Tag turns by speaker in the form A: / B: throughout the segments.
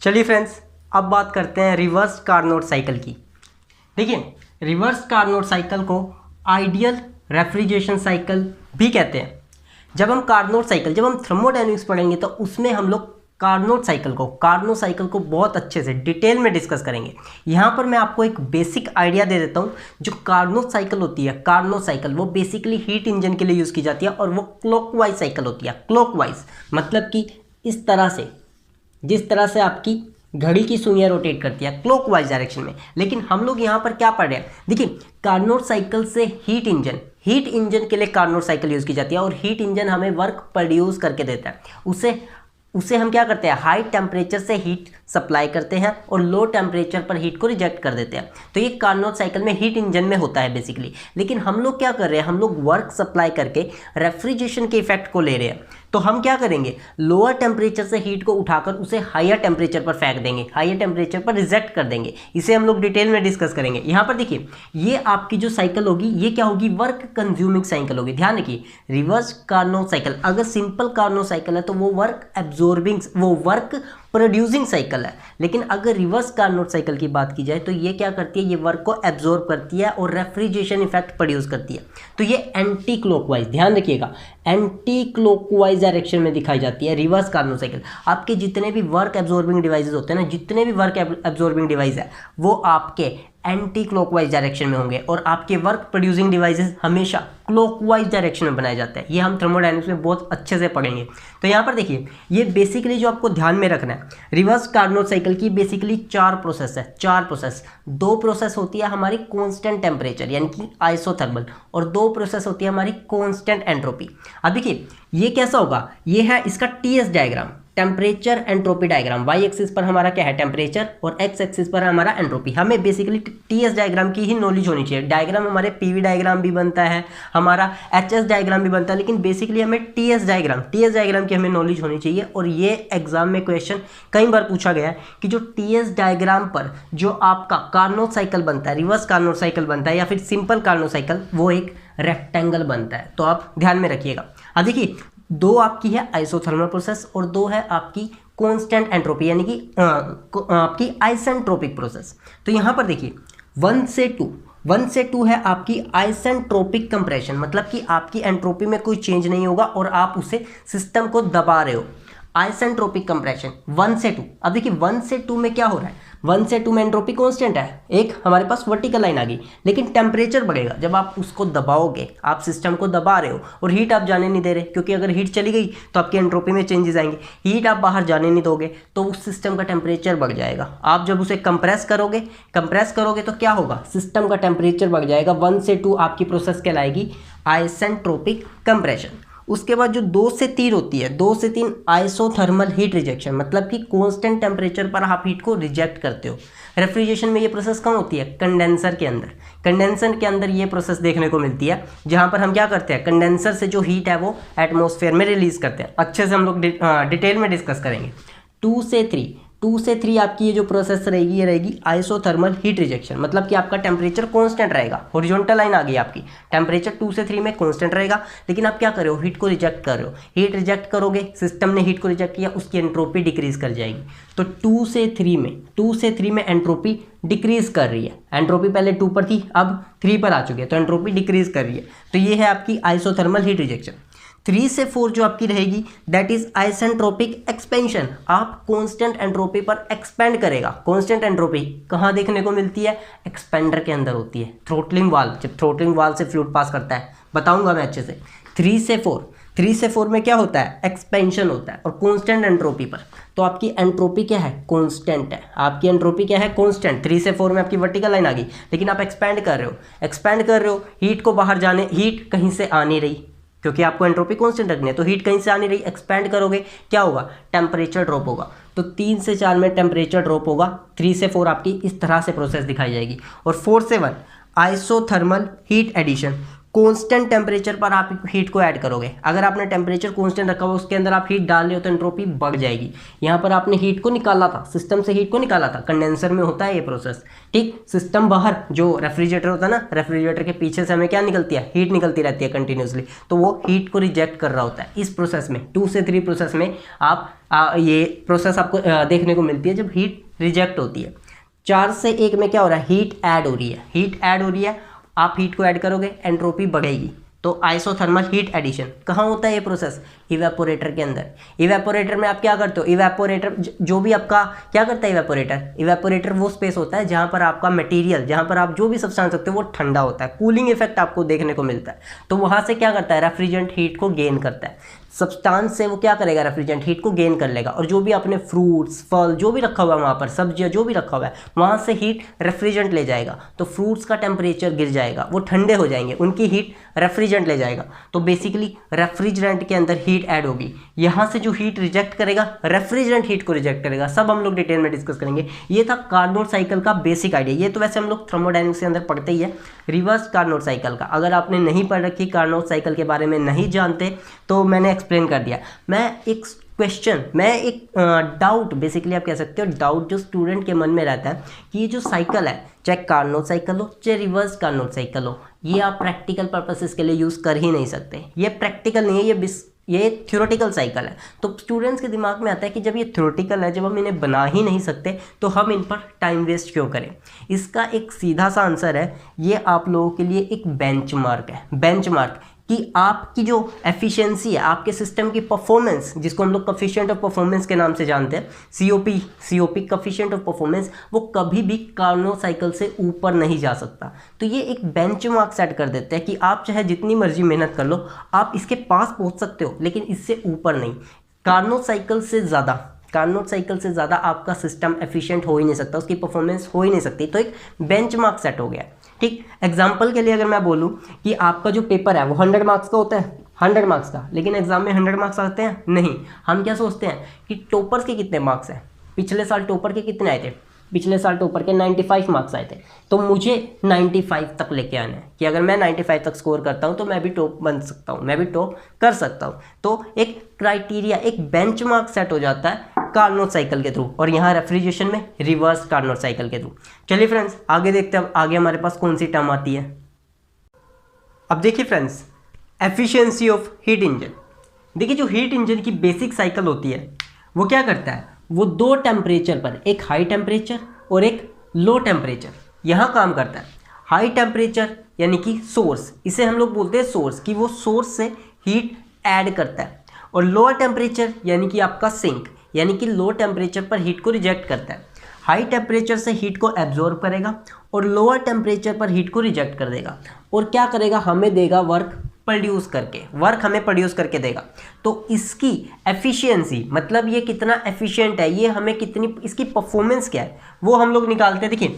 A: चलिए फ्रेंड्स, अब बात करते हैं रिवर्स कार्नोट साइकिल की। देखिए, रिवर्स कार्नोट साइकिल को आइडियल रेफ्रिजरेशन साइकिल भी कहते हैं। जब हम थर्मोडायनेमिक्स पढ़ेंगे तो उसमें हम लोग कार्नोट साइकिल को बहुत अच्छे से डिटेल में डिस्कस करेंगे। यहाँ पर मैं आपको एक बेसिक आइडिया दे देता हूँ। जो कार्नोट साइकिल होती है, कार्नोट साइकिल वो बेसिकली हीट इंजन के लिए यूज़ की जाती है और वो क्लॉकवाइज साइकिल होती है। क्लॉकवाइज मतलब कि इस तरह से, जिस तरह से आपकी घड़ी की सुइयां रोटेट करती है क्लॉकवाइज डायरेक्शन में। लेकिन हम लोग यहाँ पर क्या पढ़ रहे हैं, देखिए कार्नोट साइकिल से हीट इंजन के लिए कार्नोट साइकिल यूज़ की जाती है और हीट इंजन हमें वर्क प्रोड्यूस करके देता है। उसे हम क्या करते हैं, हाई टेम्परेचर से हीट सप्लाई करते हैं और लो टेम्परेचर पर हीट को रिजेक्ट कर देते हैं। तो ये कार्नोट साइकिल में हीट इंजन में होता है बेसिकली। लेकिन हम लोग क्या कर रहे हैं, हम लोग वर्क सप्लाई करके रेफ्रिजरेशन के इफेक्ट को ले रहे हैं। तो हम क्या करेंगे, लोअर टेम्परेचर से हीट को उठाकर उसे हायर टेम्परेचर पर फेंक देंगे, हायर टेम्परेचर पर रिजेक्ट कर देंगे। इसे हम लोग डिटेल में डिस्कस करेंगे। यहाँ पर देखिए, ये आपकी जो साइकिल होगी ये क्या होगी, वर्क कंज्यूमिंग साइकिल होगी। ध्यान रखिए, रिवर्स कार्नोट साइकिल अगर सिंपल कार्नोट साइकिल है तो वो वर्क प्रोड्यूसिंग साइकिल है। लेकिन अगर रिवर्स कार्नोट साइकिल की बात की जाए तो ये क्या करती है, ये वर्क को एब्जॉर्ब करती है और रेफ्रिजरेशन इफेक्ट प्रोड्यूस करती है। तो ये एंटी क्लॉकवाइज, ध्यान रखिएगा, एंटी क्लॉकवाइज डायरेक्शन में दिखाई जाती है रिवर्स कार्नोट साइकिल। आपके जितने भी वर्क एब्जॉर्बिंग डिवाइसेस होते हैं ना, जितने भी वर्क एब्जॉर्बिंग डिवाइस है वो आपके एंटी क्लॉकवाइज डायरेक्शन में होंगे और आपके वर्क प्रोड्यूसिंग डिवाइसेस हमेशा क्लॉकवाइज डायरेक्शन में बनाए जाते हैं। ये हम थर्मोडायनेमिक्स में बहुत अच्छे से पढ़ेंगे। तो यहाँ पर देखिए, ये बेसिकली जो आपको ध्यान में रखना है, रिवर्स कार्नोट साइकिल की बेसिकली चार प्रोसेस। दो प्रोसेस होती है हमारी कांस्टेंट टेम्परेचर यानी कि आइसोथर्मल, और दो प्रोसेस होती है हमारी कांस्टेंट एंट्रोपी। अब देखिए ये कैसा होगा, ये है इसका TS diagram, temperature entropy diagram. Y axis पर हमारा क्या है, टेम्परेचर, और एक्स एक्सिस पर हमारा एंट्रोपी। हमें बेसिकली टीएस डायग्राम की ही नॉलेज होनी चाहिए। डायग्राम हमारे पीवी डायग्राम भी बनता है, हमारा एचएस डायग्राम भी बनता है, लेकिन बेसिकली हमें टीएस डायग्राम की हमें नॉलेज होनी चाहिए। और ये एग्जाम में क्वेश्चन कई बार पूछा गया है कि जो टीएस डायग्राम पर जो आपका कार्नोट साइकिल बनता है, रिवर्स कार्नोट साइकिल बनता है या फिर सिंपल कार्नोट साइकिल, वो एक रेक्टेंगल बनता है। तो आप ध्यान में रखिएगा। अब देखिए, दो आपकी है आइसोथर्मल प्रोसेस और दो है आपकी कांस्टेंट एंट्रोपी यानी कि आपकी आइसेंट्रोपिक प्रोसेस। तो यहाँ पर देखिए 1 से 2 है आपकी आइसेंट्रोपिक कंप्रेशन, मतलब कि आपकी एंट्रोपी में कोई चेंज नहीं होगा और आप उसे सिस्टम को दबा रहे हो। आइसेंट्रोपिक कंप्रेशन 1 से 2। अब देखिए 1 से 2 में क्या हो रहा है, 1 से 2 में एंट्रोपी कांस्टेंट है, एक हमारे पास वर्टिकल लाइन आ गई, लेकिन टेम्परेचर बढ़ेगा जब आप उसको दबाओगे। आप सिस्टम को दबा रहे हो और हीट आप जाने नहीं दे रहे, क्योंकि अगर हीट चली गई तो आपकी एंट्रोपी में चेंजेस आएंगे। हीट आप बाहर जाने नहीं दोगे तो उस सिस्टम का टेम्परेचर बढ़ जाएगा। आप जब उसे कंप्रेस करोगे तो क्या होगा, सिस्टम का टेम्परेचर बढ़ जाएगा। 1 से 2 आपकी प्रोसेस कहलाएगी आइसेंट्रोपिक कंप्रेशन। उसके बाद जो 2 से 3 होती है, 2 से 3 आइसोथर्मल हीट रिजेक्शन, मतलब कि कांस्टेंट टेम्परेचर पर आप हीट को रिजेक्ट करते हो। रेफ्रिजरेशन में ये प्रोसेस कहाँ होती है, कंडेंसर के अंदर ये प्रोसेस देखने को मिलती है, जहाँ पर हम क्या करते हैं, कंडेंसर से जो हीट है वो एटमॉस्फेयर में रिलीज करते हैं। अच्छे से हम लोग डिटेल में डिस्कस करेंगे। 2 से 3 आपकी ये जो प्रोसेस रहेगी, ये रहेगी आइसोथर्मल हीट रिजेक्शन, मतलब कि आपका टेम्परेचर कांस्टेंट रहेगा। हॉरिजॉन्टल लाइन आ गई आपकी, टेम्परेचर 2 से 3 में कांस्टेंट रहेगा, लेकिन आप क्या कर रहे हो, हीट को रिजेक्ट कर रहे हो। हीट रिजेक्ट करोगे, सिस्टम ने हीट को रिजेक्ट किया, उसकी एंट्रोपी डिक्रीज कर जाएगी। तो 2 से 3 में एंट्रोपी डिक्रीज कर रही है। एंट्रोपी पहले 2 पर थी, अब 3 पर आ चुकी है, तो एंट्रोपी डिक्रीज कर रही है। तो ये है आपकी आइसोथर्मल हीट रिजेक्शन। 3 से 4 जो आपकी रहेगी दैट इज आइसेंट्रोपिक एक्सपेंशन। आप कांस्टेंट एंट्रोपी पर एक्सपेंड करेगा। कांस्टेंट एंट्रोपी कहाँ देखने को मिलती है, एक्सपेंडर के अंदर होती है, थ्रोटलिंग वाल्व, जब थ्रोटलिंग वाल्व से फ्लूइड पास करता है, बताऊंगा मैं अच्छे से। 3 से 4 में क्या होता है, एक्सपेंशन होता है, और कांस्टेंट एंट्रोपी पर तो आपकी एंट्रोपी क्या है, कांस्टेंट है। आपकी एंट्रोपी क्या है, कांस्टेंट। 3 से 4 में आपकी वर्टिकल लाइन आ गई, लेकिन आप एक्सपेंड कर रहे हो, हीट को बाहर जाने, हीट कहीं से आ नहीं रही, क्योंकि आपको एंट्रोपी कांस्टेंट रखनी है, तो हीट कहीं से आ नहीं रही, एक्सपेंड करोगे क्या होगा, टेम्परेचर ड्रॉप होगा। तो 3 से 4 में टेम्परेचर ड्रॉप होगा। 3 से 4 आपकी इस तरह से प्रोसेस दिखाई जाएगी। और 4 से 1 isothermal heat addition. Constant temperature पर आप हीट को ऐड करोगे। अगर आपने टेम्परेचर कांस्टेंट रखा हुआ उसके अंदर आप हीट डाल रहे हो तो एंट्रोपी बढ़ जाएगी। यहाँ पर आपने हीट को निकाला था, सिस्टम से हीट को निकाला था, कंडेंसर में होता है ये प्रोसेस, ठीक। सिस्टम बाहर जो रेफ्रिजरेटर होता है ना, रेफ्रिजरेटर के पीछे से हमें क्या निकलती है, हीट निकलती रहती है कंटिन्यूसली, तो वो हीट को रिजेक्ट कर रहा होता है। इस प्रोसेस में 2 से 3 प्रोसेस में आप ये प्रोसेस आपको देखने को मिलती है जब हीट रिजेक्ट होती है। 4 से 1 में क्या हो रहा है, हीट ऐड हो रही है, हीट ऐड हो रही है, आप हीट को ऐड करोगे एंट्रोपी बढ़ेगी। तो आइसोथर्मल हीट एडिशन कहाँ होता है ये प्रोसेस, इवेपोरेटर के अंदर। इवेपोरेटर में आप क्या करते हो, इवेपोरेटर जो भी आपका क्या करता है इवेपोरेटर, इवेपोरेटर वो स्पेस होता है जहाँ पर आपका मटेरियल, जहाँ पर आप जो भी सब्सटेंस रखते हो वो ठंडा होता है, कूलिंग इफेक्ट आपको देखने को मिलता है। तो वहाँ से क्या करता है, रेफ्रिजरेंट हीट को गेन करता है, सब्सटेंस से वो क्या करेगा, रेफ्रिजरेंट हीट को गेन कर लेगा, और जो भी आपने फ्रूट्स फल जो भी रखा हुआ है वहाँ पर, सब्जियाँ जो भी रखा हुआ है वहाँ से हीट रेफ्रिजरेंट ले जाएगा, तो फ्रूट्स का टेम्परेचर गिर जाएगा, वो ठंडे हो जाएंगे, उनकी हीट रेफ्रिजरेंट ले जाएगा। तो बेसिकली रेफ्रिजरेंट के अंदर हीट ऐड होगी, यहाँ से जो हीट रिजेक्ट करेगा रेफ्रिजरेंट हीट को रिजेक्ट करेगा। सब हम लोग डिटेल में डिस्कस करेंगे। ये था कार्नोट साइकिल का बेसिक आइडिया। ये तो वैसे हम लोग थर्मोडायनेमिक्स के अंदर पढ़ते ही है, रिवर्स कार्नोट साइकिल का। अगर आपने नहीं पढ़ रखी, कार्नोट साइकिल के बारे में नहीं जानते, तो मैंने एक्सप्लेन कर दिया। मैं एक डाउट बेसिकली आप कह सकते हो, डाउट जो स्टूडेंट के मन में रहता है कि ये जो साइकिल है, चाहे कार्नोट साइकिल हो चाहे रिवर्स कार्नोट साइकिल हो, ये आप प्रैक्टिकल पर्पसेस के लिए यूज़ कर ही नहीं सकते। ये प्रैक्टिकल नहीं है, ये थ्योरेटिकल साइकिल है। तो स्टूडेंट्स के दिमाग में आता है कि जब ये थ्योरेटिकल है, जब हम इन्हें बना ही नहीं सकते, तो हम इन पर टाइम वेस्ट क्यों करें। इसका एक सीधा सा आंसर है, ये आप लोगों के लिए एक बेंचमार्क है। बेंचमार्क कि आपकी जो एफिशिएंसी है, आपके सिस्टम की परफॉर्मेंस, जिसको हम लोग कोफिशिएंट ऑफ परफॉर्मेंस के नाम से जानते हैं, सीओपी कोफिशिएंट ऑफ परफॉर्मेंस, वो कभी भी कार्नोट साइकिल से ऊपर नहीं जा सकता। तो ये एक बेंचमार्क सेट कर देते हैं कि आप चाहे जितनी मर्जी मेहनत कर लो, आप इसके पास पहुंच सकते हो, लेकिन इससे ऊपर नहीं। कार्नोट साइकिल से ज़्यादा आपका सिस्टम एफिशिएंट हो ही नहीं सकता, उसकी परफॉर्मेंस हो ही नहीं सकती। तो एक बेंचमार्क सेट हो गया, ठीक। एग्जाम्पल के लिए अगर मैं बोलूँ कि आपका जो पेपर है वो 100 मार्क्स का होता है, 100 मार्क्स का, लेकिन एग्जाम में 100 मार्क्स आते हैं नहीं। हम क्या सोचते हैं कि टॉपर्स के कितने मार्क्स हैं, पिछले साल टॉपर के कितने आए थे, पिछले साल टॉपर के 95 मार्क्स आए थे, तो मुझे 95 तक लेके आना है कि अगर मैं 95 तक स्कोर करता हूँ तो मैं भी टॉप बन सकता हूँ, मैं भी टॉप कर सकता हूँ। तो एक क्राइटेरिया, एक बेंचमार्क सेट हो जाता है कार्नोट साइकिल के थ्रू, और यहाँ रेफ्रिजरेशन में रिवर्स कार्नोट साइकिल के थ्रू। चलिए फ्रेंड्स आगे देखते हैं, अब आगे हमारे पास कौन सी टर्म आती है। अब देखिए friends, efficiency of heat engine. देखिए जो हीट इंजन की बेसिक साइकिल होती है वो क्या करता है, वो 2 टेम्परेचर पर, एक हाई टेम्परेचर और एक लो टेम्परेचर, यहाँ काम करता है। हाई टेम्परेचर यानी कि सोर्स, इसे हम लोग बोलते हैं सोर्स, कि वो सोर्स से हीट ऐड करता है, और लोअर टेम्परेचर यानी कि आपका सिंक, यानी कि लो टेम्परेचर पर हीट को रिजेक्ट करता है। हाई टेम्परेचर से हीट को एब्जॉर्ब करेगा और लोअर टेम्परेचर पर हीट को रिजेक्ट कर देगा, और क्या करेगा, हमें देगा वर्क प्रोड्यूस करके, वर्क हमें प्रोड्यूस करके देगा। तो इसकी एफिशिएंसी, मतलब ये कितना एफिशिएंट है, ये हमें कितनी, इसकी परफॉर्मेंस क्या है, वो हम लोग निकालते हैं। देखिए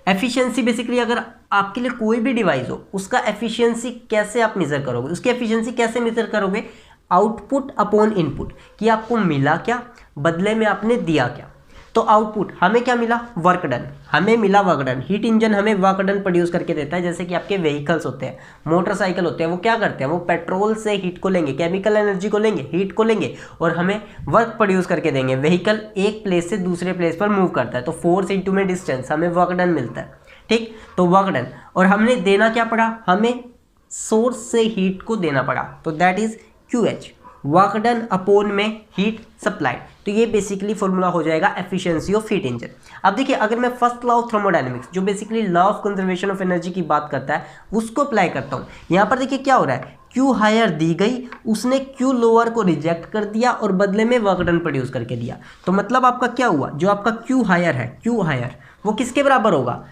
A: एफिशिएंसी बेसिकली अगर आपके लिए कोई भी डिवाइस हो, उसका एफिशिएंसी कैसे आप मेजर करोगे, उसकी एफिशिएंसी कैसे मेजर करोगे, आउटपुट अपॉन इनपुट, कि आपको मिला क्या, बदले में आपने दिया क्या। तो आउटपुट हमें क्या मिला, वर्क डन, हमें मिला वर्क डन। हीट इंजन हमें वर्क डन प्रोड्यूस करके देता है। जैसे कि आपके व्हीकल्स होते हैं, मोटरसाइकिल होते हैं, वो क्या करते हैं, वो पेट्रोल से हीट को लेंगे, केमिकल एनर्जी को लेंगे, हीट को लेंगे, और हमें वर्क प्रोड्यूस करके देंगे। व्हीकल एक प्लेस से दूसरे प्लेस पर मूव करता है, तो फोर्स इंटू में डिस्टेंस, हमें वर्क डन मिलता है, ठीक। तो वर्क डन, और हमने देना क्या पड़ा, हमें सोर्स से हीट को देना पड़ा, तो that is QH, work done upon में हीट सप्लाइड। तो ये बेसिकली फॉर्मूला हो जाएगा एफिशिएंसी ऑफ हीट इंजन। अब देखिए, अगर मैं फर्स्ट लॉ ऑफ थर्मोडायनेमिक्स, जो basically law of conservation of energy की बात करता है, उसको अप्लाई करता हूँ। यहाँ पर देखिए क्या हो रहा है, Q हायर दी गई, उसने Q लोअर को रिजेक्ट कर दिया और बदले में वर्क डन प्रोड्यूस करके दिया। तो मतलब आपका क्या हुआ, जो आपका Q हायर है, Q हायर वो किसके बराबर होगा,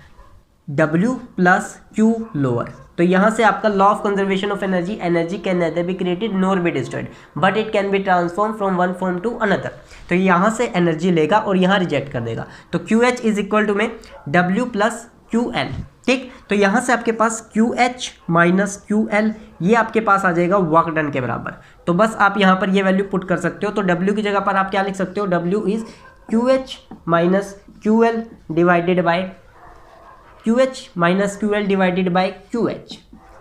A: W प्लस Q लोअर। तो यहाँ से आपका law of conservation of energy, energy can neither be created nor be destroyed but it can be transform from one form to another. तो यहाँ से एनर्जी लेगा और यहाँ रिजेक्ट कर देगा। तो QH इज इक्वल टू में W प्लस QL, ठीक। तो यहाँ से आपके पास QH माइनस QL, ये आपके पास आ जाएगा वर्क डन के बराबर। तो बस आप यहाँ पर ये वैल्यू पुट कर सकते हो। तो W की जगह पर आप क्या लिख सकते हो, W is QH minus QL divided by QH minus QL divided by QH,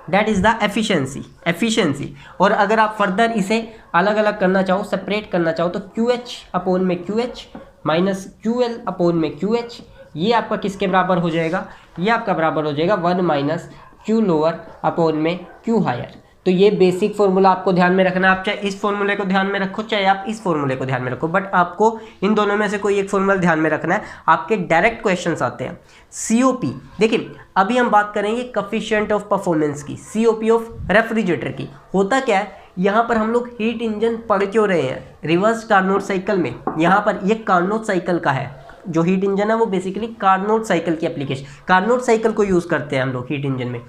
A: that is the efficiency. और अगर आप फर्दर इसे अलग अलग करना चाहो, सेपरेट करना चाहो, तो QH अपॉन में QH माइनस QL अपॉन में QH, ये आपका किसके बराबर हो जाएगा, ये आपका बराबर हो जाएगा 1 माइनस Q लोअर अपॉन में Q हायर। तो ये बेसिक फॉर्मूला आपको ध्यान में रखना है। आप चाहे इस फॉर्मूले को ध्यान में रखो, चाहे आप इस फॉर्मूले को ध्यान में रखो, बट आपको इन दोनों में से कोई एक फॉर्मूला ध्यान में रखना है। आपके डायरेक्ट क्वेश्चंस आते हैं। COP, देखिए अभी हम बात करेंगे कफिशिएंट ऑफ परफॉर्मेंस की, COP ऑफ रेफ्रिजरेटर की। होता क्या है, यहाँ पर हम लोग हीट इंजन पढ़ क्यों रहे हैं, रिवर्स कार्नोट साइकिल में। यहाँ पर ये कार्नोट साइकिल का है, जो हीट इंजन है वो बेसिकली कार्नोट साइकिल की एप्लीकेशन, कार्नोट साइकिल को यूज़ करते हैं हम लोग हीट इंजन में।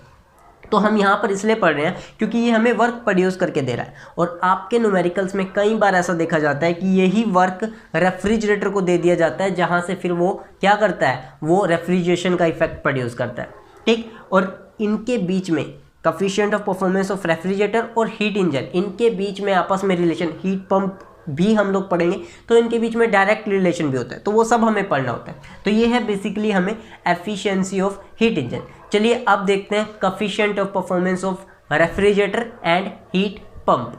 A: तो हम यहाँ पर इसलिए पढ़ रहे हैं क्योंकि ये हमें वर्क प्रोड्यूस करके दे रहा है। और आपके न्यूमेरिकल्स में कई बार ऐसा देखा जाता है कि यही वर्क रेफ्रिजरेटर को दे दिया जाता है, जहाँ से फिर वो क्या करता है, वो रेफ्रिजरेशन का इफेक्ट प्रोड्यूस करता है, ठीक। और इनके बीच में coefficient of performance of refrigerator और हीट इंजन, इनके बीच में आपस में रिलेशन, हीट पंप भी हम लोग पढ़ेंगे तो इनके बीच में डायरेक्ट रिलेशन भी होता है, तो वो सब हमें पढ़ना होता है। तो ये है बेसिकली हमें एफिशिएंसी ऑफ हीट इंजन। चलिए अब देखते हैं coefficient of performance of refrigerator and heat pump.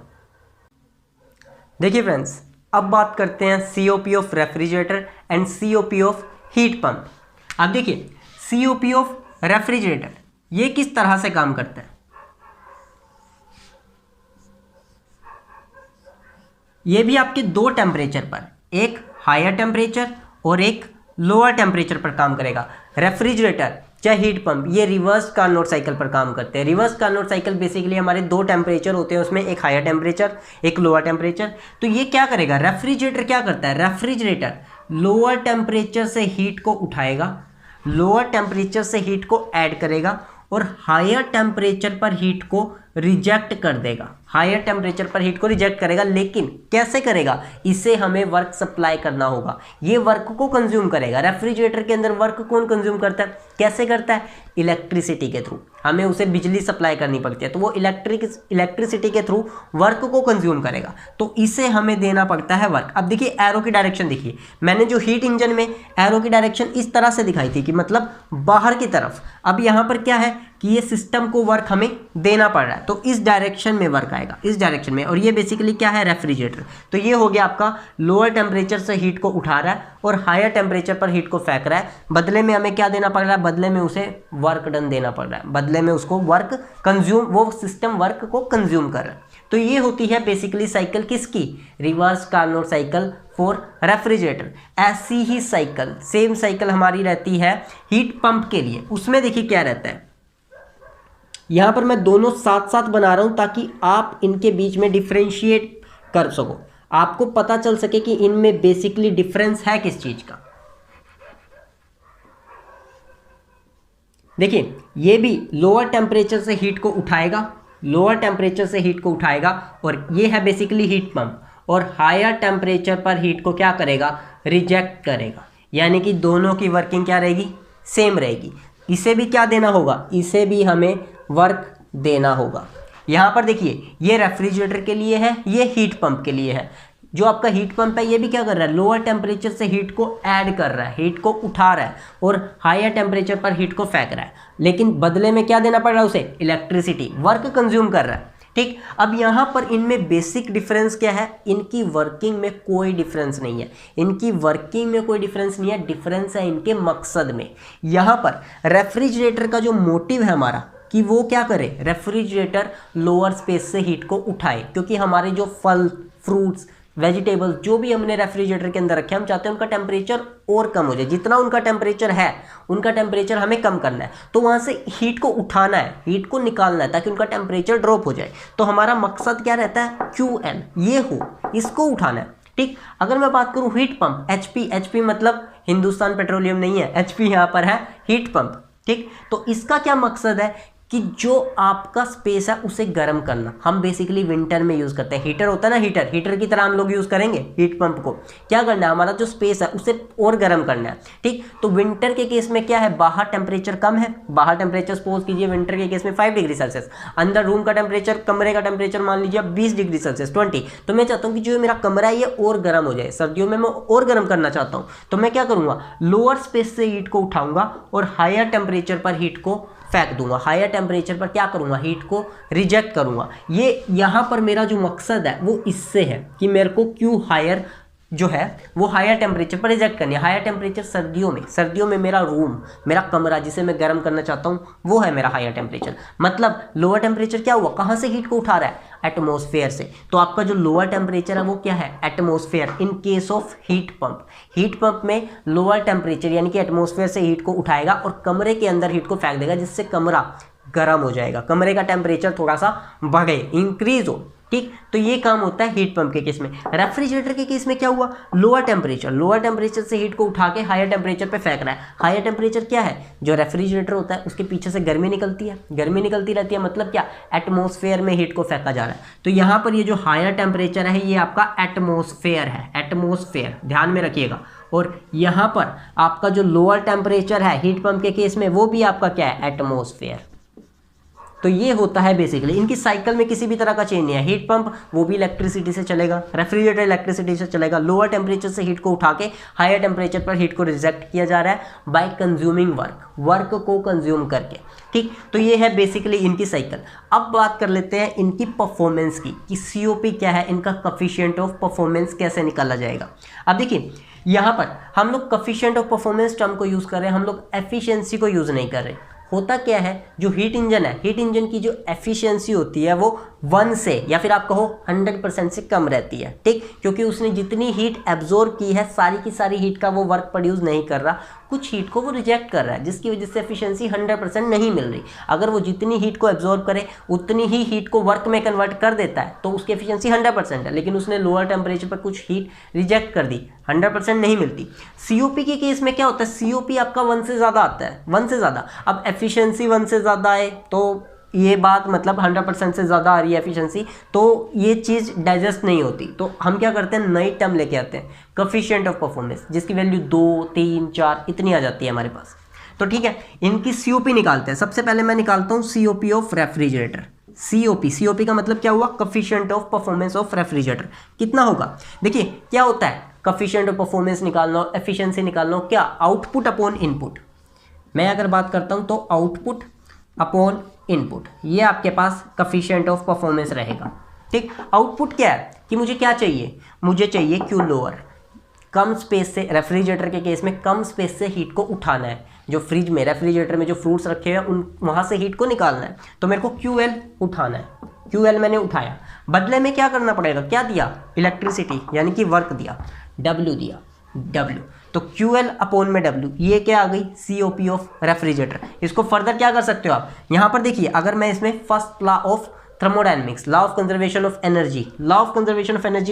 A: देखिए फ्रेंड्स, अब बात करते हैं COP of refrigerator and COP of heat pump. अब देखिए COP ऑफ रेफ्रिजरेटर ये किस तरह से काम करता है। ये भी आपके दो टेम्परेचर पर, एक हायर टेम्परेचर और एक लोअर टेम्परेचर पर काम करेगा। रेफ्रिजरेटर चाहे हीट पंप, ये रिवर्स कार्नोट साइकिल पर काम करते हैं। रिवर्स कार्नोट साइकिल बेसिकली हमारे दो टेम्परेचर होते हैं, उसमें एक हायर टेम्परेचर एक लोअर टेम्परेचर। तो ये क्या करेगा, रेफ्रिजरेटर क्या करता है, रेफ्रिजरेटर लोअर टेम्परेचर से हीट को उठाएगा, लोअर टेम्परेचर से हीट को ऐड करेगा और हायर टेम्परेचर पर हीट को रिजेक्ट कर देगा, हायर टेम्परेचर पर हीट को रिजेक्ट करेगा। लेकिन कैसे करेगा, इसे हमें वर्क सप्लाई करना होगा, ये वर्क को कंज्यूम करेगा। रेफ्रिजरेटर के अंदर वर्क कौन कंज्यूम करता है, कैसे करता है, इलेक्ट्रिसिटी के थ्रू, हमें उसे बिजली सप्लाई करनी पड़ती है, तो वो इलेक्ट्रिसिटी के थ्रू वर्क को कंज्यूम करेगा, तो इसे हमें देना पड़ता है वर्क। अब देखिए एरो की डायरेक्शन देखिए, मैंने जो हीट इंजन में एरो की डायरेक्शन इस तरह से दिखाई थी कि मतलब बाहर की तरफ। अब यहाँ पर क्या है कि ये सिस्टम को वर्क हमें देना पड़ रहा है, तो इस डायरेक्शन में वर्क आएगा, इस डायरेक्शन में। और ये बेसिकली क्या है, रेफ्रिजरेटर। तो ये हो गया आपका लोअर टेम्परेचर से हीट को उठा रहा है और हायर टेम्परेचर पर हीट को फेंक रहा है। बदले में हमें क्या देना पड़ रहा है, बदले में उसे वर्क डन देना पड़ रहा है, बदले में उसको वर्क कंज्यूम, वो सिस्टम वर्क को कंज्यूम कर रहा है। तो ये होती है बेसिकली साइकिल किसकी, reverse Carnot cycle for refrigerator. ऐसी ही साइकिल, सेम साइकिल हमारी रहती है हीट पंप के लिए। उसमें देखिए क्या रहता है, यहां पर मैं दोनों साथ साथ बना रहा हूं ताकि आप इनके बीच में डिफरेंशिएट कर सको, आपको पता चल सके कि इनमें बेसिकली डिफरेंस है किस चीज का। देखिए ये भी लोअर टेम्परेचर से हीट को उठाएगा, लोअर टेम्परेचर से हीट को उठाएगा, और ये है बेसिकली हीट पंप। और हायर टेम्परेचर पर हीट को क्या करेगा, रिजेक्ट करेगा। यानी कि दोनों की वर्किंग क्या रहेगी, सेम रहेगी। इसे भी क्या देना होगा, इसे भी हमें वर्क देना होगा। यहाँ पर देखिए ये रेफ्रिजरेटर के लिए है, ये हीट पंप के लिए है। जो आपका हीट पंप है ये भी क्या कर रहा है, लोअर टेम्परेचर से हीट को ऐड कर रहा है, हीट को उठा रहा है और हायर टेम्परेचर पर हीट को फेंक रहा है। लेकिन बदले में क्या देना पड़ रहा है उसे, इलेक्ट्रिसिटी, वर्क कंज्यूम कर रहा है, ठीक। अब यहाँ पर इनमें बेसिक डिफरेंस क्या है, इनकी वर्किंग में कोई डिफरेंस नहीं है, इनकी वर्किंग में कोई डिफरेंस नहीं है, डिफरेंस है इनके मकसद में। यहाँ पर रेफ्रिजरेटर का जो मोटिव है हमारा कि वो क्या करे, रेफ्रिजरेटर लोअर स्पेस से हीट को उठाए, क्योंकि हमारे जो फल फ्रूट्स वेजिटेबल्स जो भी हमने रेफ्रिजरेटर के अंदर रखे, हम चाहते हैं उनका टेम्परेचर और कम हो जाए, जितना उनका टेम्परेचर है उनका टेम्परेचर हमें कम करना है, तो वहाँ से हीट को उठाना है, हीट को निकालना है ताकि उनका टेम्परेचर ड्रॉप हो जाए। तो हमारा मकसद क्या रहता है, QN, ये हो, इसको उठाना है, ठीक। अगर मैं बात करूँ हीट पंप, HP मतलब हिंदुस्तान पेट्रोलियम नहीं है, HP यहाँ पर है हीट पंप, ठीक। तो इसका क्या मकसद है कि जो आपका स्पेस है उसे गर्म करना। हम बेसिकली विंटर में यूज़ करते हैं, हीटर होता है ना, हीटर की तरह हम लोग यूज़ करेंगे हीट पंप को। क्या करना है, हमारा जो स्पेस है उसे और गर्म करना है, ठीक। तो विंटर के केस में क्या है, बाहर टेम्परेचर कम है, बाहर टेम्परेचर सपोज कीजिए विंटर के केस में 5 डिग्री सेल्सियस, अंदर रूम का टेम्परेचर, कमरे का टेम्परेचर मान लीजिए 20 डिग्री सेल्सियस 20। तो मैं चाहता हूँ कि जो मेरा कमरा है ये और गर्म हो जाए, सर्दियों में मैं और गर्म करना चाहता हूँ, तो मैं क्या करूँगा, लोअर स्पेस से हीट को उठाऊंगा और हायर टेम्परेचर पर हीट को फेंक दूंगा, हायर टेम्परेचर पर क्या करूंगा, हीट को रिजेक्ट करूंगा। ये यहाँ पर मेरा जो मकसद है वो इससे है कि मेरे को क्यू हायर जो है वो हायर टेम्परेचर पर रिजेक्ट करनी है। हायर टेम्परेचर सर्दियों में मेरा रूम, मेरा कमरा जिसे मैं गर्म करना चाहता हूँ वो है मेरा हायर टेम्परेचर। मतलब लोअर टेम्परेचर क्या हुआ, कहाँ से हीट को उठा रहा है, एटमॉस्फेयर से। तो आपका जो लोअर टेम्परेचर है वो क्या है, atmosphere. In case of heat pump में लोअर टेम्परेचर यानी कि एटमॉस्फेयर से हीट को उठाएगा और कमरे के अंदर हीट को फेंक देगा, जिससे कमरा गर्म हो जाएगा, कमरे का टेम्परेचर थोड़ा सा बढ़े, इंक्रीज हो। ठीक, तो ये काम होता है हीट पंप के केस में। रेफ्रिजरेटर के केस में क्या हुआ, लोअर टेम्परेचर से हीट को उठा के हायर टेम्परेचर पे फेंक रहा है। हायर टेम्परेचर क्या है, जो रेफ्रिजरेटर होता है उसके पीछे से गर्मी निकलती रहती है, मतलब क्या, एटमॉस्फेयर में हीट को फेंका जा रहा है। तो यहाँ पर ये जो हायर टेम्परेचर है ये आपका एटमॉस्फेयर है, एटमॉस्फेयर ध्यान में रखिएगा। और यहाँ पर आपका जो लोअर टेम्परेचर है हीट पंप के केस में वो भी आपका क्या है, एटमॉस्फेयर। तो ये होता है बेसिकली, इनकी साइकिल में किसी भी तरह का चेंज नहीं है। हीट पंप वो भी इलेक्ट्रिसिटी से चलेगा, रेफ्रिजरेटर इलेक्ट्रिसिटी से चलेगा। लोअर टेम्परेचर से हीट को उठा के हायर टेम्परेचर पर हीट को रिजेक्ट किया जा रहा है बाय कंज्यूमिंग वर्क को कंज्यूम करके। ठीक, तो ये है बेसिकली इनकी साइकिल। अब बात कर लेते हैं इनकी परफॉर्मेंस की, कि सीओपी क्या है, इनका कोफिशिएंट ऑफ परफॉर्मेंस कैसे निकाला जाएगा। अब देखिए यहाँ पर हम लोग कोफिशिएंट ऑफ परफॉर्मेंस टर्म को यूज़ कर रहे हैं, हम लोग एफिशिएंसी को यूज़ नहीं कर रहे। होता क्या है, जो हीट इंजन है, हीट इंजन की जो एफिशिएंसी होती है वो 1 से या फिर आप कहो 100% से कम रहती है। ठीक, क्योंकि उसने जितनी हीट एब्जॉर्ब की है सारी की सारी हीट का वो वर्क प्रोड्यूस नहीं कर रहा, कुछ हीट को वो रिजेक्ट कर रहा है, जिसकी वजह से एफिशिएंसी 100% नहीं मिल रही। अगर वो जितनी हीट को एब्जॉर्ब करे उतनी ही हीट को वर्क में कन्वर्ट कर देता है तो उसकी एफिशिएंसी 100% है, लेकिन उसने लोअर टेम्परेचर पर कुछ हीट रिजेक्ट कर दी, 100% नहीं मिलती। सीओपी के केस में क्या होता है, सीओपी आपका 1 से ज़्यादा आता है, 1 से ज़्यादा। अब एफिशिएंसी 1 से ज़्यादा है तो ये बात मतलब 100% से ज़्यादा आ रही है एफिशिएंसी, तो ये चीज़ डाइजेस्ट नहीं होती। तो हम क्या करते हैं, नई टर्म लेके आते हैं, कोफिशिएंट ऑफ परफॉर्मेंस, जिसकी वैल्यू 2, 3, 4 इतनी आ जाती है हमारे पास। तो ठीक है, इनकी सीओपी निकालते हैं। सबसे पहले मैं निकालता हूँ सीओपी ऑफ रेफ्रिजरेटर। सीओपी का मतलब क्या हुआ, coefficient of performance of refrigerator. कितना होगा, देखिए क्या होता है, कोफिशिएंट ऑफ परफॉर्मेंस निकालना हो, एफिशिएंसी निकालना हो, क्या, आउटपुट अपॉन इनपुट। मैं अगर बात करता हूँ तो आउटपुट अपॉन इनपुट, ये आपके पास कोफिशिएंट ऑफ परफॉर्मेंस रहेगा। ठीक, आउटपुट क्या है कि मुझे क्या चाहिए, मुझे चाहिए क्यू लोअर, कम स्पेस से, रेफ्रिजरेटर के केस में कम स्पेस से हीट को उठाना है। जो फ्रिज में, रेफ्रिजरेटर में जो फ्रूट्स रखे हैं उन वहाँ से हीट को निकालना है, तो मेरे को QL उठाना है। QL मैंने उठाया, बदले में क्या करना पड़ेगा, क्या दिया, इलेक्ट्रिसिटी यानी कि वर्क दिया, W दिया, W। तो QL अपॉन में W, ये क्या आ गई, COP ऑफ रेफ्रिजरेटर। इसको फर्दर क्या कर सकते हो आप, यहाँ पर देखिए, अगर मैं इसमें first law of thermodynamics, law of conservation of energy,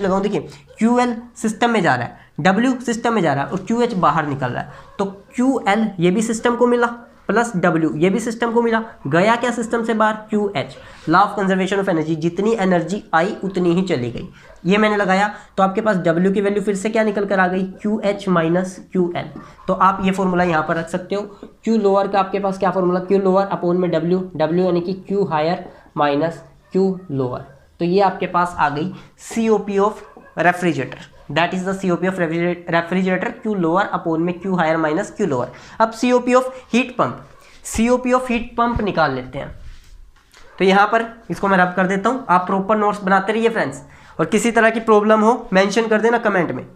A: लगाऊं, देखिए QL सिस्टम में जा रहा है, W सिस्टम में जा रहा है और QH बाहर निकल रहा है। तो QL ये भी सिस्टम को मिला प्लस W ये भी सिस्टम को मिला, गया क्या सिस्टम से बाहर, QH, law of conservation of energy, जितनी एनर्जी आई उतनी ही चली गई। ये मैंने लगाया तो आपके पास W की वैल्यू फिर से क्या निकल कर आ गई, QH माइनस QL। तो आप ये फॉर्मूला यहाँ पर रख सकते हो। Q लोअर का आपके पास क्या फॉर्मूला, Q लोअर अपॉन में W यानी कि Q higher minus Q lower. तो ये आपके पास आ गई COP of refrigerator, that is the COP of refrigerator, Q lower upon में Q higher minus Q lower. अब COP ऑफ हीट पंप, निकाल लेते हैं। तो यहाँ पर इसको मैं रब कर देता हूँ, आप प्रॉपर नोट्स बनाते रहिए फ्रेंड्स, और किसी तरह की प्रॉब्लम हो मेंशन कर देना कमेंट में।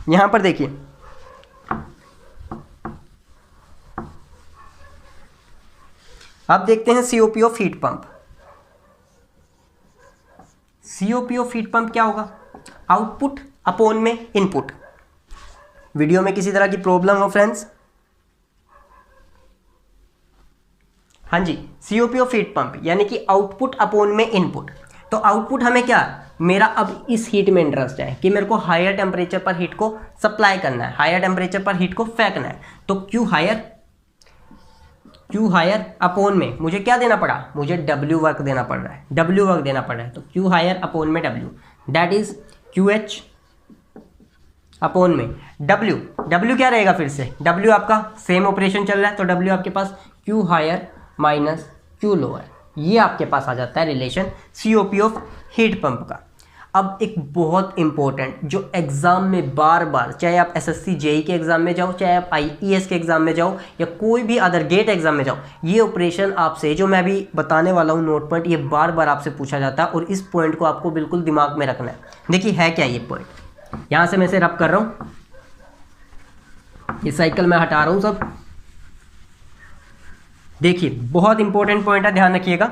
A: यहाँ पर देखिए, अब देखते हैं COP of heat pump. COP of heat pump क्या होगा, आउटपुट अपॉन में इनपुट। वीडियो में किसी तरह की प्रॉब्लम हो फ्रेंड्स, हाँ जी, COP ऑफ हीट पंप यानी कि आउटपुट अपॉन में इनपुट। तो आउटपुट हमें क्या, मेरा अब इस हीट में इंटरेस्ट है कि मेरे को हायर टेम्परेचर पर हीट को सप्लाई करना है, हायर टेम्परेचर पर हीट को फेंकना है। तो Q हायर अपॉन में मुझे क्या देना पड़ा, मुझे W वर्क देना पड़ रहा है, तो Q हायर अपॉन में W, that is QH upon में W क्या रहेगा, फिर से W आपका सेम ऑपरेशन चल रहा है, तो W आपके पास Q higher minus Q lower, ये आपके पास आ जाता है relation COP of heat pump का। अब एक बहुत इंपॉर्टेंट जो एग्ज़ाम में बार बार, चाहे आप एसएससी जेई के एग्ज़ाम में जाओ, चाहे आप आईईएस के एग्ज़ाम में जाओ या कोई भी अदर गेट एग्ज़ाम में जाओ, ये ऑपरेशन आपसे जो मैं अभी बताने वाला हूँ नोट पॉइंट, ये बार बार आपसे पूछा जाता है और इस पॉइंट को आपको बिल्कुल दिमाग में रखना है। देखिए है क्या ये पॉइंट, यहाँ से मैं इसे रब कर रहा हूँ, ये साइकिल मैं हटा रहा हूँ सब। देखिए बहुत इंपॉर्टेंट पॉइंट है, ध्यान रखिएगा।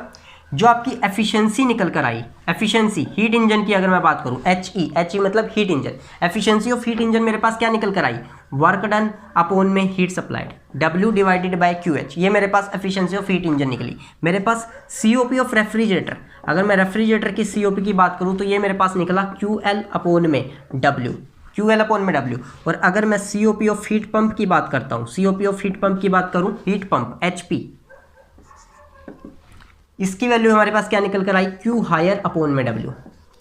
A: जो आपकी एफिशिएंसी निकल कर आई, एफिशिएंसी हीट इंजन की अगर मैं बात करूं, एच ई मतलब heat engine, efficiency of heat engine मेरे पास क्या निकल कर आई, वर्क डन अपॉन में heat supplied, W divided by QH, ये मेरे पास एफिशिएंसी ऑफ हीट इंजन निकली। मेरे पास COP ऑफ रेफ्रिजरेटर, अगर मैं रेफ्रिजरेटर की COP की बात करूं तो ये मेरे पास निकला QL अपॉन में W, QL अपॉन में W। और अगर मैं COP ऑफ हीट पंप की बात करता हूँ, COP ऑफ हीट पंप की बात करूँ, हीट पंप HP, इसकी वैल्यू हमारे पास क्या निकल कर आई, Q हायर अपॉन में W,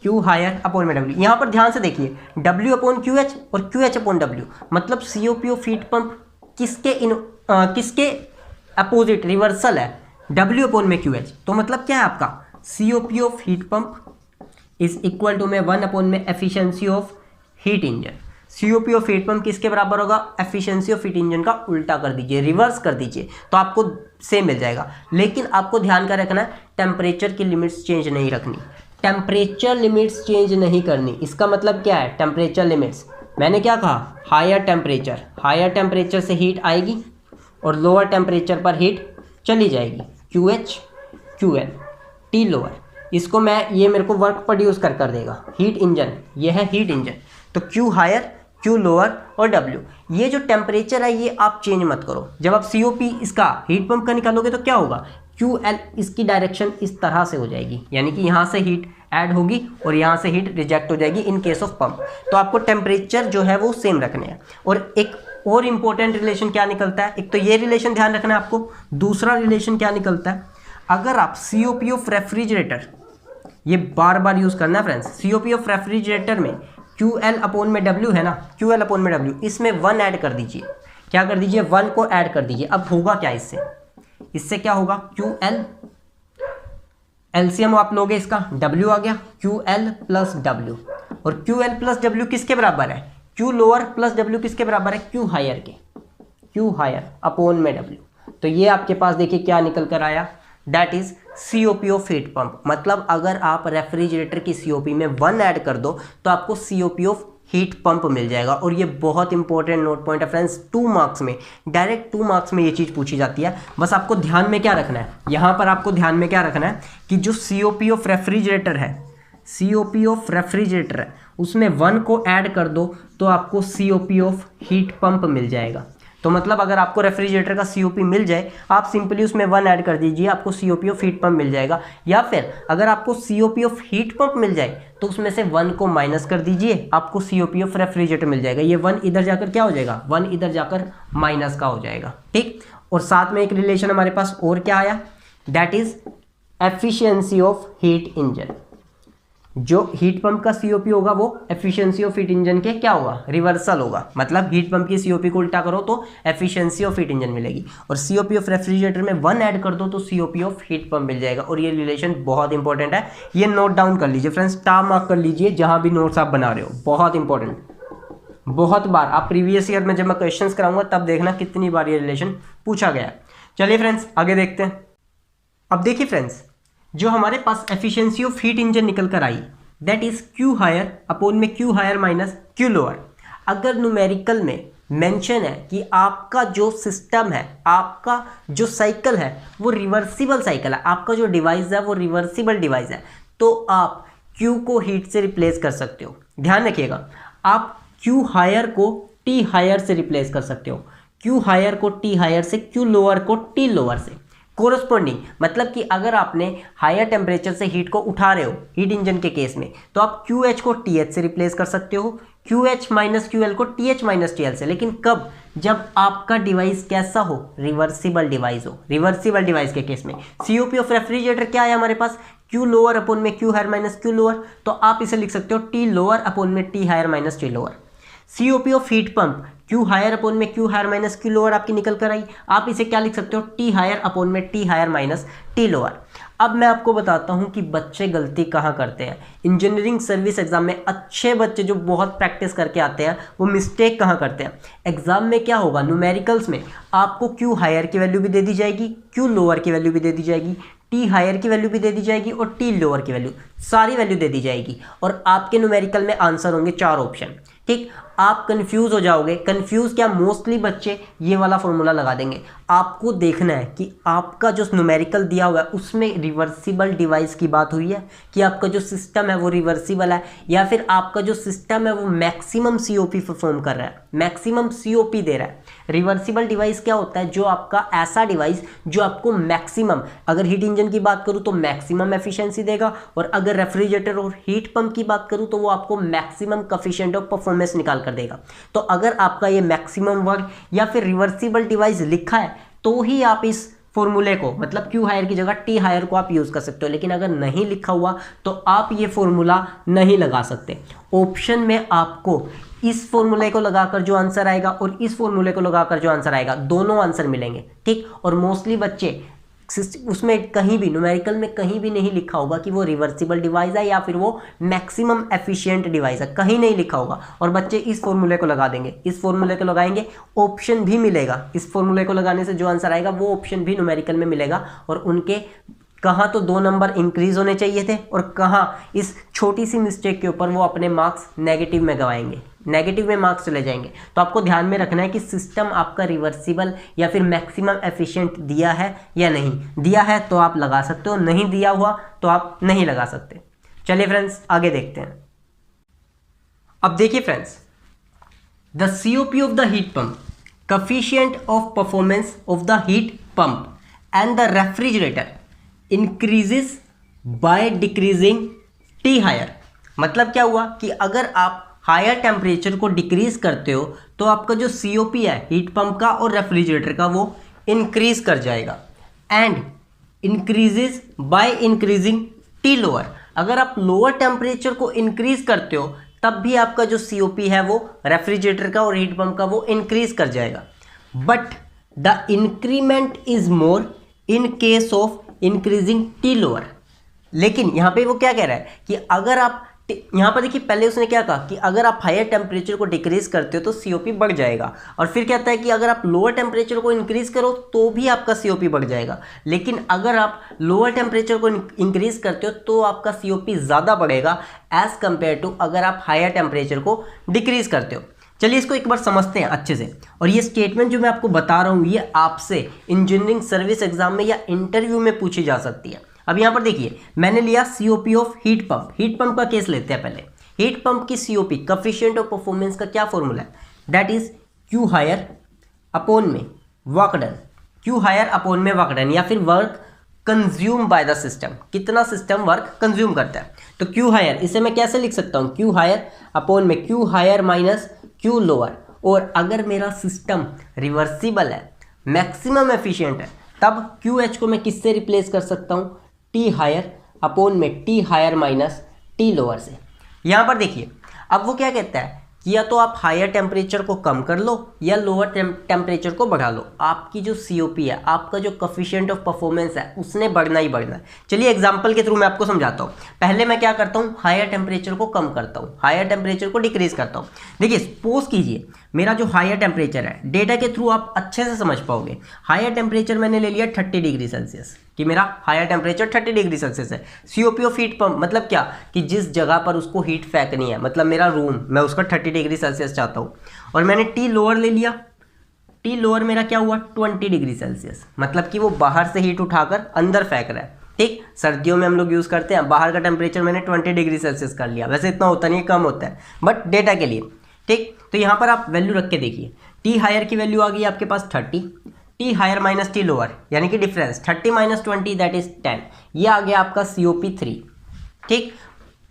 A: Q हायर अपॉन में W। यहाँ पर ध्यान से देखिए W अपॉन QH और QH अपॉन W, मतलब COP ऑफ हीट पंप किसके अपोजिट रिवर्सल है, W अपॉन में QH। तो मतलब क्या है आपका COP of heat pump is equal to में 1 अपॉन में efficiency of heat engine. COP of heat pump किसके बराबर होगा, एफिशिएंसी ऑफ हीट इंजन का उल्टा कर दीजिए, रिवर्स कर दीजिए, तो आपको सेम मिल जाएगा। लेकिन आपको ध्यान का रखना है, टेम्परेचर की लिमिट्स चेंज नहीं रखनी, टेम्परेचर लिमिट्स चेंज नहीं करनी। इसका मतलब क्या है, टेम्परेचर लिमिट्स, मैंने क्या कहा, हायर टेम्परेचर से हीट आएगी और लोअर टेम्परेचर पर हीट चली जाएगी, QH QL, T लोअर। इसको मैं, ये मेरे को वर्क प्रोड्यूस कर देगा हीट इंजन, ये है हीट इंजन, तो Q हायर Q लोअर और W। ये जो टेम्परेचर है ये आप चेंज मत करो। जब आप COP इसका हीट पंप का निकालोगे तो क्या होगा, QL इसकी डायरेक्शन इस तरह से हो जाएगी, यानी कि यहाँ से हीट ऐड होगी और यहाँ से हीट रिजेक्ट हो जाएगी इन केस ऑफ पंप। तो आपको टेम्परेचर जो है वो सेम रखने हैं। और एक और इम्पोर्टेंट रिलेशन क्या निकलता है, एक तो ये रिलेशन ध्यान रखना है आपको, दूसरा रिलेशन क्या निकलता है, अगर आप COP ऑफ रेफ्रिजरेटर, ये बार बार यूज़ करना है फ्रेंड्स, COP ऑफ रेफ्रिजरेटर में QL अपॉन में W है ना, QL अपॉन में W, इसमें 1 ऐड कर दीजिए। क्या कर दीजिए, 1 को ऐड कर दीजिए। अब होगा क्या इससे क्या होगा, QL LCM आप लोगे इसका, W आ गया, QL प्लस W, और QL प्लस W किसके बराबर है, Q लोअर प्लस W किसके बराबर है, Q हायर के, Q हायर अपॉन में W। तो ये आपके पास देखिए क्या निकल कर आया, that is COP of heat pump. मतलब अगर आप रेफ्रिजरेटर की COP में 1 ऐड कर दो तो आपको COP ऑफ हीट पंप मिल जाएगा। और ये बहुत इंपॉर्टेंट नोट पॉइंट है फ्रेंड्स, 2 मार्क्स में, डायरेक्ट 2 मार्क्स में ये चीज़ पूछी जाती है। बस आपको ध्यान में क्या रखना है, यहाँ पर आपको ध्यान में क्या रखना है कि जो COP ऑफ रेफ्रिजरेटर है, COP ऑफ रेफ्रिजरेटर है, उसमें 1 को ऐड कर दो तो आपको COP ऑफ हीट पंप मिल जाएगा। तो मतलब अगर आपको रेफ्रिजरेटर का COP मिल जाए, आप सिंपली उसमें 1 ऐड कर दीजिए, आपको COP ऑफ हीट पंप मिल जाएगा। या फिर अगर आपको COP ऑफ हीट पंप मिल जाए तो उसमें से 1 को माइनस कर दीजिए, आपको COP ऑफ रेफ्रिजरेटर मिल जाएगा। ये 1 इधर जाकर क्या हो जाएगा, 1 इधर जाकर माइनस का हो जाएगा, ठीक। और साथ में एक रिलेशन हमारे पास और क्या आया, that is efficiency of heat engine. जो हीट पंप का COP होगा वो एफिशिएंसी ऑफ हीट इंजन के क्या होगा, रिवर्सल होगा। मतलब हीट पंप की COP को उल्टा करो तो एफिशिएंसी ऑफ हीट इंजन मिलेगी, और COP ऑफ रेफ्रिजरेटर में 1 ऐड कर दो तो COP ऑफ हीट पंप मिल जाएगा। और ये रिलेशन बहुत इंपॉर्टेंट है, ये नोट डाउन कर लीजिए फ्रेंड्स, स्टार मार्क कर लीजिए जहां भी नोट्स आप बना रहे हो, बहुत इंपॉर्टेंट। बहुत बार आप प्रीवियस ईयर में जब मैं क्वेश्चंस कराऊंगा तब देखना कितनी बार ये रिलेशन पूछा गया। चलिए फ्रेंड्स आगे देखते हैं। अब देखिए फ्रेंड्स, जो हमारे पास एफिशिएंसी ऑफ हीट इंजन निकल कर आई, that is Q higher upon में Q higher minus Q lower. अगर न्यूमेरिकल में मेंशन है कि आपका जो सिस्टम है, आपका जो साइकिल है वो रिवर्सिबल साइकिल है, आपका जो डिवाइस है वो रिवर्सिबल डिवाइस है, तो आप Q को हीट से रिप्लेस कर सकते हो। ध्यान रखिएगा, आप Q हायर को T हायर से रिप्लेस कर सकते हो, Q हायर को T हायर से, Q लोअर को T लोअर से कोरस्पॉन्डिंग। मतलब कि अगर आपने हायर टेम्परेचर से हीट को उठा रहे हो हीट इंजन के केस में, तो आप QH को TH से रिप्लेस कर सकते हो, QH माइनस QL को TH माइनस TL से। लेकिन कब, जब आपका डिवाइस कैसा हो, रिवर्सिबल डिवाइस हो। रिवर्सिबल डिवाइस के केस में COP ऑफ रेफ्रिजरेटर क्या है हमारे पास, Q लोअर अपॉन में Q higher minus Q lower, तो आप इसे लिख सकते हो T लोअर अपॉन में T higher minus T lower. COP of heat pump Q higher upon में Q higher minus Q lower आपकी निकल कर आई, आप इसे क्या लिख सकते हो, T हायर अपॉन में T higher minus T lower. अब मैं आपको बताता हूं कि बच्चे गलती कहाँ करते हैं। इंजीनियरिंग सर्विस एग्जाम में अच्छे बच्चे जो बहुत प्रैक्टिस करके आते हैं वो मिस्टेक कहाँ करते हैं। एग्जाम में क्या होगा, न्यूमेरिकल्स में आपको क्यू हायर की वैल्यू भी दे दी जाएगी, क्यू लोअर की वैल्यू भी दे दी जाएगी, टी हायर की वैल्यू भी दे दी जाएगी और टी लोअर की वैल्यू, सारी वैल्यू दे दी जाएगी। और आपके न्यूमेरिकल में आंसर होंगे 4 ऑप्शन। ठीक, आप कंफ्यूज हो जाओगे। कंफ्यूज क्या, मोस्टली बच्चे ये वाला फॉर्मूला लगा देंगे। आपको देखना है कि आपका जो न्यूमेरिकल दिया हुआ है उसमें रिवर्सिबल डिवाइस की बात हुई है, कि आपका जो सिस्टम है वो रिवर्सिबल है, या फिर आपका जो सिस्टम है वो मैक्सिमम सीओपी परफॉर्म कर रहा है, मैक्सिमम सीओपी दे रहा है। रिवर्सिबल डिवाइस क्या होता है, जो आपका ऐसा डिवाइस जो आपको मैक्सिमम, अगर हीट इंजन की बात करूँ तो मैक्सिमम एफिशिएंसी देगा, और अगर रेफ्रिजरेटर और हीट पंप की बात करूँ तो वो आपको मैक्सिमम कोफिशिएंट ऑफ परफॉर्मेंस निकाल कर देगा। तो अगर आपका ये मैक्सिमम वर्क या फिर रिवर्सिबल डिवाइस लिखा है तो ही आप इस फॉर्मूले को, मतलब क्यू हायर की जगह टी हायर को आप यूज कर सकते हो। लेकिन अगर नहीं लिखा हुआ तो आप ये फॉर्मूला नहीं लगा सकते। ऑप्शन में आपको इस फॉर्मूले को लगाकर जो आंसर आएगा और इस फॉर्मूले को लगाकर जो आंसर आएगा, दोनों आंसर मिलेंगे। ठीक, और मोस्टली बच्चे उसमें कहीं भी न्यूमेरिकल में कहीं भी नहीं लिखा होगा कि वो रिवर्सिबल डिवाइस है या फिर वो मैक्सिमम एफिशिएंट डिवाइस है, कहीं नहीं लिखा होगा, और बच्चे इस फॉर्मूले को लगा देंगे। इस फॉर्मूले को लगाएंगे, ऑप्शन भी मिलेगा। इस फॉर्मूले को लगाने से जो आंसर आएगा वो ऑप्शन भी न्यूमेरिकल में मिलेगा, और उनके कहाँ तो 2 नंबर इंक्रीज होने चाहिए थे और कहाँ इस छोटी सी मिस्टेक के ऊपर वो अपने मार्क्स नेगेटिव में गवाएंगे, नेगेटिव में मार्क्स चले जाएंगे। तो आपको ध्यान में रखना है कि सिस्टम आपका रिवर्सिबल या फिर मैक्सिमम एफिशिएंट दिया है या नहीं। दिया है तो आप लगा सकते हो, नहीं दिया हुआ तो आप नहीं लगा सकते। चलिए फ्रेंड्स आगे देखते हैं। अब देखिए friends, the COP of the heat pump, coefficient of performance of the heat pump and the refrigerator increases by decreasing T higher. मतलब क्या हुआ कि अगर आप हायर टेम्परेचर को डिक्रीज करते हो तो आपका जो सीओपी है हीट पंप का और रेफ्रिजरेटर का वो इंक्रीज कर जाएगा। And increases by increasing T lower, अगर आप लोअर टेम्परेचर को इंक्रीज करते हो तब भी आपका जो सीओपी है वो रेफ्रिजरेटर का और हीट पंप का वो इंक्रीज कर जाएगा। But the increment is more in case of increasing T lower. लेकिन यहाँ पे वो क्या कह रहा है कि अगर आप, यहाँ पर देखिए पहले उसने क्या कहा कि अगर आप हायर टेम्परेचर को डिक्रीज करते हो तो सीओपी बढ़ जाएगा, और फिर कहता है कि अगर आप लोअर टेम्परेचर को इंक्रीज करो तो भी आपका सीओपी बढ़ जाएगा। लेकिन अगर आप लोअर टेम्परेचर को इंक्रीज करते हो तो आपका सीओपी ज़्यादा बढ़ेगा एज कंपेयर टू अगर आप हायर टेम्परेचर को डिक्रीज करते हो। चलिए इसको एक बार समझते हैं अच्छे से। और ये स्टेटमेंट जो मैं आपको बता रहा हूँ ये आपसे इंजीनियरिंग सर्विस एग्जाम में या इंटरव्यू में पूछी जा सकती है। अब यहाँ पर देखिए मैंने लिया COP of heat pump. Heat pump का केस लेते हैं पहले। हीट पंप की सीओपी कोफिशिएंट ऑफ परफॉर्मेंस का क्या फॉर्मूला है, that is Q higher upon में work done. Q higher upon में वर्क डन, या फिर work consume by the system, कितना सिस्टम वर्क कंज्यूम करता है। तो क्यू हायर, इसे मैं कैसे लिख सकता हूँ, क्यू हायर अपॉन में Q higher minus Q lower. और अगर मेरा सिस्टम रिवर्सिबल है, मैक्सिमम एफिशिएंट है, तब क्यू एच को मैं किससे रिप्लेस कर सकता हूँ, टी हायर अपॉन में T higher minus T lower से। यहाँ पर देखिए अब वो क्या कहता है कि या तो आप हायर टेम्परेचर को कम कर लो या लोअर टेम्परेचर को बढ़ा लो, आपकी जो सीओपी है, आपका जो कोफिशिएंट ऑफ परफॉर्मेंस है उसने बढ़ना ही बढ़ना है। चलिए एग्जांपल के थ्रू मैं आपको समझाता हूँ। पहले मैं क्या करता हूँ, हायर टेम्परेचर को कम करता हूँ, हायर टेम्परेचर को डिक्रीज करता हूँ। देखिए सपोज कीजिए मेरा जो हायर टेम्परेचर है, डेटा के थ्रू आप अच्छे से समझ पाओगे। हायर टेम्परेचर मैंने ले लिया 30 डिग्री सेल्सियस, कि मेरा हायर टेम्परेचर 30 डिग्री सेल्सियस है। सीओपी ऑफ हीट पंप मतलब क्या, कि जिस जगह पर उसको हीट फेंकनी है, मतलब मेरा रूम, मैं उसका 30 डिग्री सेल्सियस चाहता हूँ। और मैंने टी लोअर ले लिया। टी लोअर मेरा क्या हुआ, 20 डिग्री सेल्सियस, मतलब कि वो बाहर से हीट उठाकर अंदर फेंक रहा है। ठीक, सर्दियों में हम लोग यूज़ करते हैं, बाहर का टेम्परेचर मैंने 20 डिग्री सेल्सियस कर लिया। वैसे इतना होता नहीं है, कम होता है, बट डेटा के लिए। ठीक, तो यहाँ पर आप वैल्यू रख के देखिए। टी हायर की वैल्यू आ गई आपके पास 30, T higher minus T lower, यानी कि डिफरेंस 30 माइनस 20 दैट इज 10। ये आ गया आपका सीओपी 3। ठीक,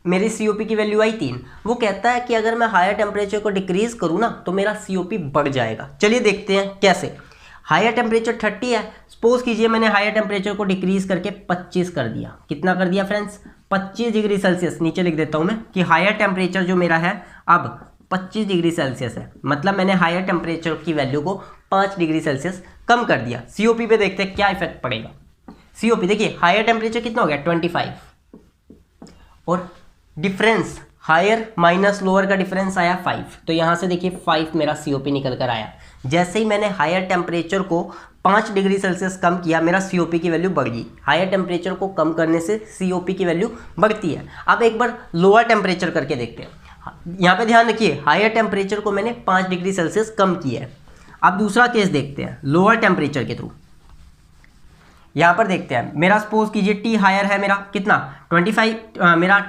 A: मेरी सीओपी की वैल्यू आई 3। वो कहता है कि अगर मैं हायर टेम्परेचर को डिक्रीज करूँ ना तो मेरा सीओपी बढ़ जाएगा। चलिए देखते हैं कैसे। हायर टेम्परेचर 30 है, सपोज कीजिए मैंने हायर टेम्परेचर को डिक्रीज करके 25 कर दिया। कितना कर दिया फ्रेंड्स, 25 डिग्री सेल्सियस। नीचे लिख देता हूँ मैं कि हायर टेम्परेचर जो मेरा है अब 25 डिग्री सेल्सियस है, मतलब मैंने हायर टेम्परेचर की वैल्यू को 5 डिग्री सेल्सियस कम कर दिया। सीओपी पे देखते हैं क्या इफेक्ट पड़ेगा। COP देखिए हायर टेम्परेचर कितना हो गया 25, और डिफरेंस हायर माइनस लोअर का डिफरेंस आया 5, तो यहाँ से देखिए 5 मेरा COP निकल कर आया। जैसे ही मैंने हायर टेम्परेचर को 5 डिग्री सेल्सियस कम किया, मेरा COP की वैल्यू बढ़ गई। हायर टेम्परेचर को कम करने से COP की वैल्यू बढ़ती है। अब एक बार लोअर टेम्परेचर करके देखते हैं। यहाँ पे ध्यान रखिए हायर टेम्परेचर को मैंने 5 डिग्री सेल्सियस कम किया है। अब दूसरा केस देखते हैं लोअर टेम्परेचर के थ्रू। यहाँ पर देखते हैं, मेरा सपोज कीजिए T हायर है, मेरा कितना 25, मेरा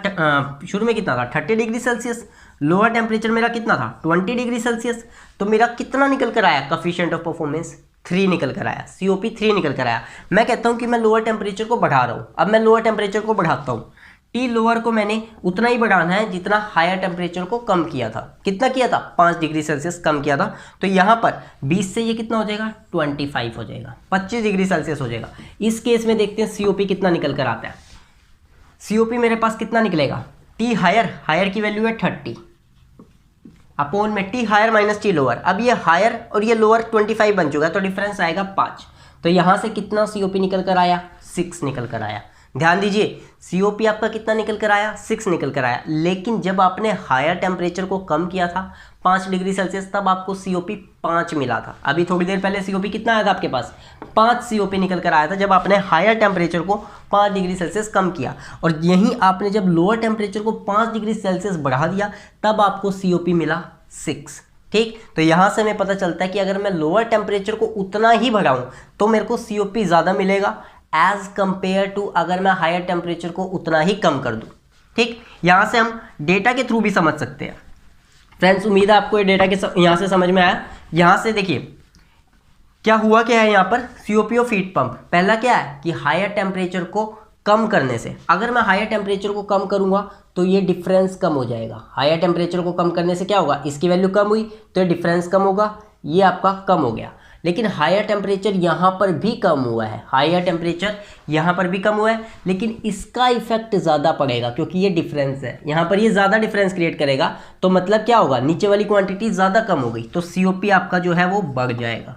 A: शुरू में कितना था 30 डिग्री सेल्सियस, लोअर टेम्परेचर मेरा कितना था 20 डिग्री सेल्सियस, तो मेरा कितना निकल कर आया कोफिशिएंट ऑफ परफॉर्मेंस 3 निकल कर आया, COP 3 निकल कर आया। मैं कहता हूँ कि मैं लोअर टेम्परेचर को बढ़ा रहा हूँ। अब मैं लोअर टेम्परेचर को बढ़ाता हूँ, T लोअर को मैंने उतना ही बढ़ाना है जितना हायर टेम्परेचर को कम किया था। कितना किया था 5 डिग्री सेल्सियस कम किया था, तो यहाँ पर 20 से ये कितना हो जाएगा 25 हो जाएगा, 25 डिग्री सेल्सियस हो जाएगा। इस केस में देखते हैं COP कितना निकल कर आता है। COP मेरे पास कितना निकलेगा, T हायर की वैल्यू है 30 अपॉन में T higher minus T lower. अब ये हायर और ये लोअर 25 बन चुका है, तो डिफरेंस आएगा 5। तो यहाँ से कितना COP निकल कर आया 6 निकल कर आया। ध्यान दीजिए COP आपका कितना निकल कर आया 6 निकल कर आया। लेकिन जब आपने हायर टेम्परेचर को कम किया था 5 डिग्री सेल्सियस, तब आपको COP 5 मिला था। अभी थोड़ी देर पहले COP कितना आया था आपके पास 5 COP निकल कर आया था, जब आपने हायर टेम्परेचर को 5 डिग्री सेल्सियस कम किया। और यहीं आपने जब लोअर टेम्परेचर को 5 डिग्री सेल्सियस बढ़ा दिया, तब आपको COP मिला 6। ठीक, तो यहाँ से हमें पता चलता है कि अगर मैं लोअर टेम्परेचर को उतना ही बढ़ाऊँ तो मेरे को COP ज़्यादा मिलेगा एज कंपेयर टू अगर मैं हायर टेम्परेचर को उतना ही कम कर दूं। ठीक, यहाँ से हम डेटा के थ्रू भी समझ सकते हैं। फ्रेंड्स उम्मीद है आपको ये डेटा के यहाँ से समझ में आया। यहाँ से देखिए क्या हुआ, क्या है यहाँ पर COP ऑफ हीट पंप। पहला क्या है कि हायर टेम्परेचर को कम करने से, अगर मैं हायर टेम्परेचर को कम करूँगा तो ये डिफरेंस कम हो जाएगा। हायर टेम्परेचर को कम करने से क्या होगा, इसकी वैल्यू कम हुई तो ये डिफरेंस कम होगा, ये आपका कम हो गया। लेकिन हायर टेम्परेचर यहाँ पर भी कम हुआ है, हायर टेम्परेचर यहाँ पर भी कम हुआ है, लेकिन इसका इफेक्ट ज़्यादा पड़ेगा क्योंकि ये डिफरेंस है। यहाँ पर ये ज़्यादा डिफरेंस क्रिएट करेगा, तो मतलब क्या होगा, नीचे वाली क्वांटिटी ज़्यादा कम हो गई, तो COP आपका जो है वो बढ़ जाएगा।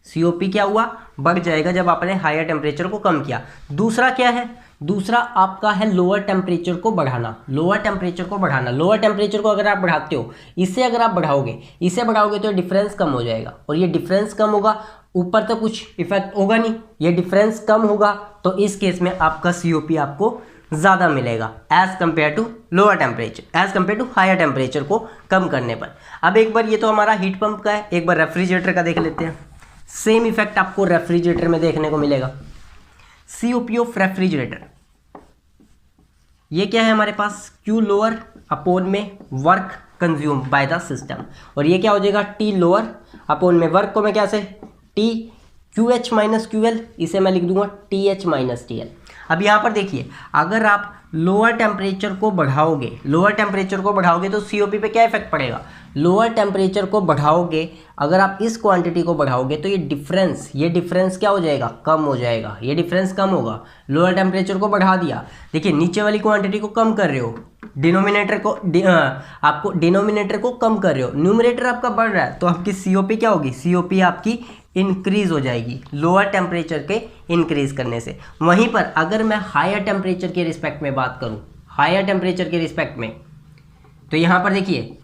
A: COP क्या हुआ, बढ़ जाएगा जब आपने हायर टेम्परेचर को कम किया। दूसरा क्या है, दूसरा आपका है लोअर टेम्परेचर को बढ़ाना। लोअर टेम्परेचर को बढ़ाना, लोअर टेम्परेचर को अगर आप बढ़ाते हो, इसे अगर आप बढ़ाओगे, इसे बढ़ाओगे तो डिफरेंस कम हो जाएगा, और ये डिफरेंस कम होगा, ऊपर तो कुछ इफेक्ट होगा नहीं, ये डिफरेंस कम होगा, तो इस केस में आपका COP आपको ज़्यादा मिलेगा as compare to lower temperature, as compare to higher temperature को कम करने पर। अब एक बार ये तो हमारा हीट पंप का है, एक बार रेफ्रिजरेटर का देख लेते हैं। सेम इफेक्ट आपको रेफ्रिजरेटर में देखने को मिलेगा। COP ऑफ रेफ्रिजरेटर, ये क्या है हमारे पास Q लोअर अपॉन में work consume by the system, और ये क्या हो जाएगा T लोअर अपॉन में वर्क को मैं क्या से T QH माइनस QL, इसे मैं लिख दूंगा TH माइनस TL। अब यहाँ पर देखिए अगर आप लोअर टेम्परेचर को बढ़ाओगे, लोअर टेम्परेचर को बढ़ाओगे तो COP पे क्या इफेक्ट पड़ेगा, लोअर टेम्परेचर को बढ़ाओगे, अगर आप इस क्वांटिटी को बढ़ाओगे तो ये डिफरेंस क्या हो जाएगा, कम हो जाएगा, ये डिफरेंस कम होगा। लोअर टेम्परेचर को बढ़ा दिया, देखिए नीचे वाली क्वांटिटी को कम कर रहे हो, डिनोमिनेटर को आपको डिनोमिनेटर को कम कर रहे हो, न्यूमरेटर आपका बढ़ रहा है, तो आपकी COP क्या होगी, COP आपकी इंक्रीज हो जाएगी लोअर टेम्परेचर के इंक्रीज करने से। वहीं पर अगर मैं हायर टेम्परेचर के रिस्पेक्ट में बात करूं, हायर टेम्परेचर के रिस्पेक्ट में, तो यहाँ पर देखिए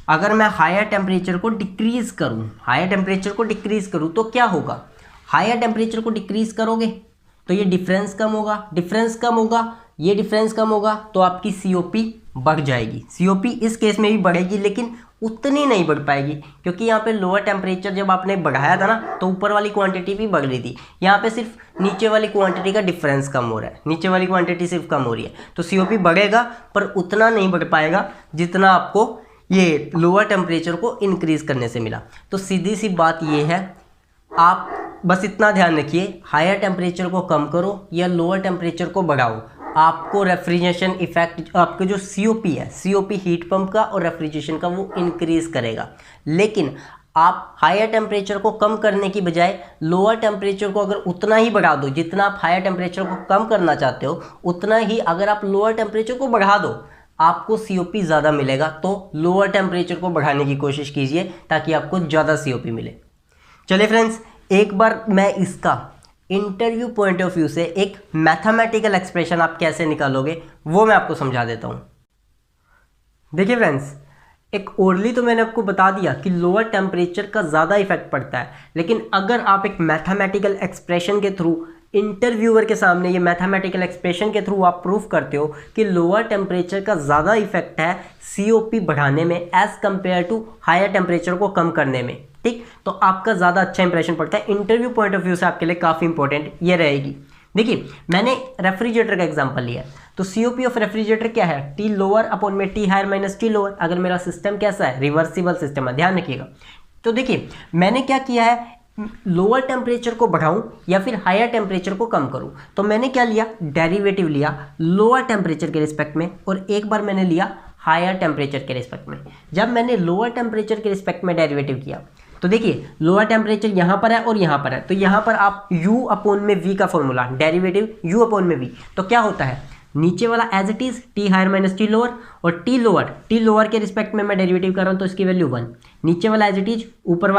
A: अगर मैं हायर टेम्परेचर को डिक्रीज करूं, हायर टेम्परेचर को डिक्रीज करूं तो क्या होगा, हायर टेम्परेचर को डिक्रीज करोगे तो ये डिफरेंस कम होगा, डिफरेंस कम होगा, ये डिफरेंस कम होगा, तो आपकी COP बढ़ जाएगी। COP इस केस में भी बढ़ेगी, लेकिन उतनी नहीं बढ़ पाएगी, क्योंकि यहाँ पे लोअर टेम्परेचर जब आपने बढ़ाया था ना, तो ऊपर वाली क्वांटिटी भी बढ़ रही थी, यहाँ पे सिर्फ नीचे वाली क्वांटिटी का डिफरेंस कम हो रहा है, नीचे वाली क्वांटिटी सिर्फ कम हो रही है, तो COP बढ़ेगा पर उतना नहीं बढ़ पाएगा जितना आपको ये लोअर टेम्परेचर को इंक्रीज करने से मिला। तो सीधी सी बात ये है, आप बस इतना ध्यान रखिए, हायर टेम्परेचर को कम करो या लोअर टेम्परेचर को बढ़ाओ, आपको रेफ्रिजरेशन इफेक्ट, आपका जो COP है, COP हीट पंप का और रेफ्रिजरेशन का, वो इंक्रीज करेगा। लेकिन आप हायर टेम्परेचर को कम करने की बजाय लोअर टेम्परेचर को अगर उतना ही बढ़ा दो जितना आप हायर टेम्परेचर को कम करना चाहते हो, उतना ही अगर आप लोअर टेम्परेचर को बढ़ा दो, आपको COP ज़्यादा मिलेगा। तो लोअर टेम्परेचर को बढ़ाने की कोशिश कीजिए ताकि आपको ज़्यादा COP मिले। चलिए फ्रेंड्स, एक बार मैं इसका इंटरव्यू पॉइंट ऑफ व्यू से एक मैथमेटिकल एक्सप्रेशन आप कैसे निकालोगे वो मैं आपको समझा देता हूँ। देखिए फ्रेंड्स, एक ओरली तो मैंने आपको बता दिया कि लोअर टेम्परेचर का ज़्यादा इफेक्ट पड़ता है, लेकिन अगर आप एक मैथमेटिकल एक्सप्रेशन के थ्रू इंटरव्यूअर के सामने ये मैथमेटिकल एक्सप्रेशन के थ्रू आप प्रूफ करते हो कि लोअर टेम्परेचर का ज़्यादा इफेक्ट है COP बढ़ाने में as compare to higher temperature को कम करने में, ठीक, तो आपका ज़्यादा अच्छा इंप्रेशन पड़ता है। इंटरव्यू पॉइंट ऑफ व्यू से आपके लिए काफ़ी इंपॉर्टेंट ये रहेगी। देखिए, मैंने रेफ्रिजरेटर का एग्जांपल लिया, तो COP ऑफ रेफ्रिजरेटर क्या है, T लोअर अपॉन में T higher minus T lower. अगर मेरा सिस्टम कैसा है, रिवर्सिबल सिस्टम है, ध्यान रखिएगा। तो देखिए, मैंने क्या किया है, लोअर टेम्परेचर को बढ़ाऊं या फिर हायर टेम्परेचर को कम करूं, तो मैंने क्या लिया, डेरिवेटिव लिया लोअर टेम्परेचर के रिस्पेक्ट में और एक बार मैंने लिया हायर टेम्परेचर के रिस्पेक्ट में। जब मैंने लोअर टेम्परेचर के रिस्पेक्ट में डेरिवेटिव किया तो देखिए लोअर टेम्परेचर यहाँ पर है और यहाँ पर है, तो यहाँ पर आप U अपॉन में V का फॉर्मूला, डेरिवेटिव U अपॉन में V, तो क्या होता है, नीचे वाला as it is T higher minus T lower, और T लोअर के रिस्पेक्ट में मैं डेरिवेटिव कर रहा हूँ तो इसकी वैल्यू 1, नीचे वाला एज इट इज ऊपर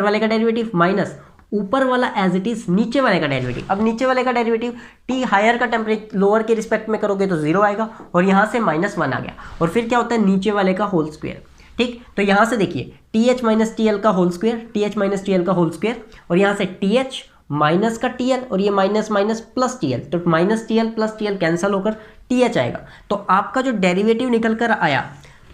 A: वाले का डेरिवेटिव माइनस ऊपर वाला एज इट इज नीचे वाले का डेरिवेटिव। अब नीचे वाले का डेरिवेटिव T हायर का टेम्परेचर लोअर के रिस्पेक्ट में करोगे तो 0 आएगा और यहाँ से -1 आ गया, और फिर क्या होता है, नीचे वाले का होल स्क्वायर, ठीक। तो यहाँ से देखिए TH माइनस TL का whole square, TH minus TL का होल स्क्वायर, और यहाँ से TH माइनस का TL और ये माइनस माइनस प्लस TL, तो minus TL plus TL cancel होकर TH आएगा। तो आपका जो डेरिवेटिव निकल कर आया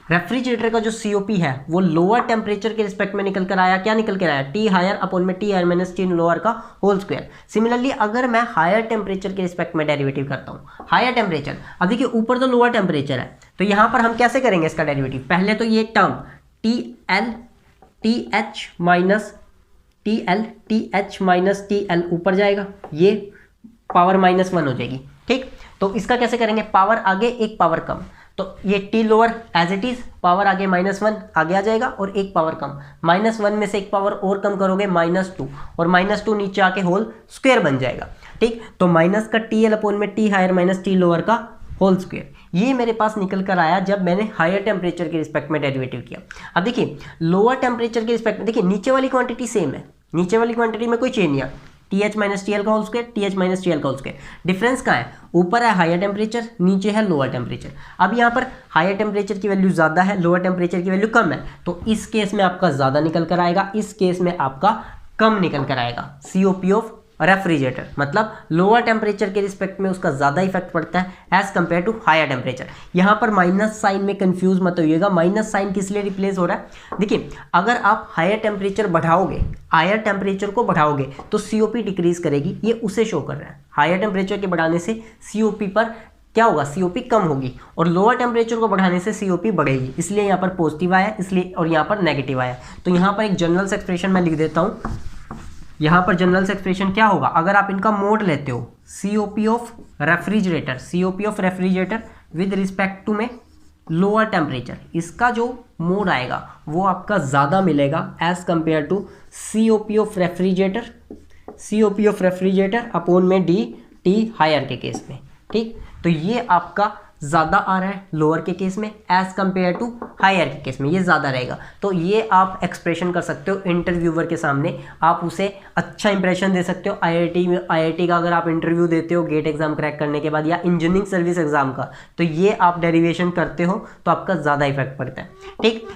A: रेफ्रिजरेटर का जो COP है वो लोअर टेम्परेचर के रिस्पेक्ट में निकल कर आया, क्या निकल कर आया, T हायर अपॉन में T higher minus T lower का होल स्क्वायर। सिमिलरली अगर मैं हायर टेम्परेचर के रिस्पेक्ट में डेरिवेटिव करता हूँ, हायर टेम्परेचर, अब देखिए ऊपर तो लोअर टेम्परेचर है, तो यहाँ पर हम कैसे करेंगे इसका डेरिवेटिव, पहले तो ये टर्म TH माइनस TL ऊपर जाएगा, ये पावर -1 हो जाएगी, ठीक। तो इसका कैसे करेंगे, पावर आगे एक पावर कम, तो ये T lower as it is, power आगे -1 आगे आ जाएगा और एक पावर कम, -1 में से एक पावर और कम करोगे -2, और -2 नीचे आके होल स्क्वायर बन जाएगा, ठीक। तो माइनस का TL अपॉन में T higher minus T lower का होल स्क्वायर, ये मेरे पास निकल कर आया जब मैंने हायर टेम्परेचर के रिस्पेक्ट में डेरिवेटिव किया। अब देखिए लोअर टेम्परेचर के रिस्पेक्ट में, देखिए नीचे वाली क्वांटिटी सेम है, नीचे वाली क्वांटिटी में कोई चेंज नहीं है, TH माइनस TL का whole square, TH minus TL का होल स्क्वायर। डिफरेंस कहाँ है, ऊपर है हायर टेम्परेचर, नीचे है लोअर टेम्परेचर। अब यहाँ पर हायर टेम्परेचर की वैल्यू ज़्यादा है, लोअर टेम्परेचर की वैल्यू कम है, तो इस केस में आपका ज़्यादा निकल कर आएगा, इस केस में आपका कम निकल कर आएगा। COP ऑफ रेफ्रिजरेटर मतलब लोअर टेम्परेचर के रिस्पेक्ट में उसका ज़्यादा इफेक्ट पड़ता है as compare to higher temperature. यहाँ पर माइनस साइन में कंफ्यूज मत होइएगा, माइनस साइन किस लिए रिप्लेस हो रहा है, देखिए अगर आप हायर टेम्परेचर बढ़ाओगे, हायर टेम्परेचर को बढ़ाओगे तो COP डिक्रीज करेगी, ये उसे शो कर रहा है। हायर टेम्परेचर के बढ़ाने से COP पर क्या होगा, COP कम होगी, और लोअर टेम्परेचर को बढ़ाने से COP बढ़ेगी, इसलिए यहाँ पर पॉजिटिव आया, इसलिए और यहाँ पर नेगेटिव आया। तो यहाँ पर एक जनरल से एक्सप्रेशन मैं लिख देता हूँ, यहाँ पर जनरल से एक्सप्रेशन क्या होगा, अगर आप इनका मोड लेते हो COP of refrigerator with respect to में लोअर टेम्परेचर, इसका जो मोड आएगा वो आपका ज़्यादा मिलेगा as compare to COP of refrigerator upon में T हायर के केस में, ठीक। तो ये आपका ज़्यादा आ रहा है लोअर के केस में एज कंपेयर टू हायर के केस में, ये ज़्यादा रहेगा। तो ये आप एक्सप्रेशन कर सकते हो इंटरव्यूअर के सामने, आप उसे अच्छा इंप्रेशन दे सकते हो। IIT का अगर आप इंटरव्यू देते हो गेट एग्जाम क्रैक करने के बाद, या इंजीनियरिंग सर्विस एग्जाम का, तो ये आप डेरिवेशन करते हो तो आपका ज़्यादा इफेक्ट पड़ता है, ठीक।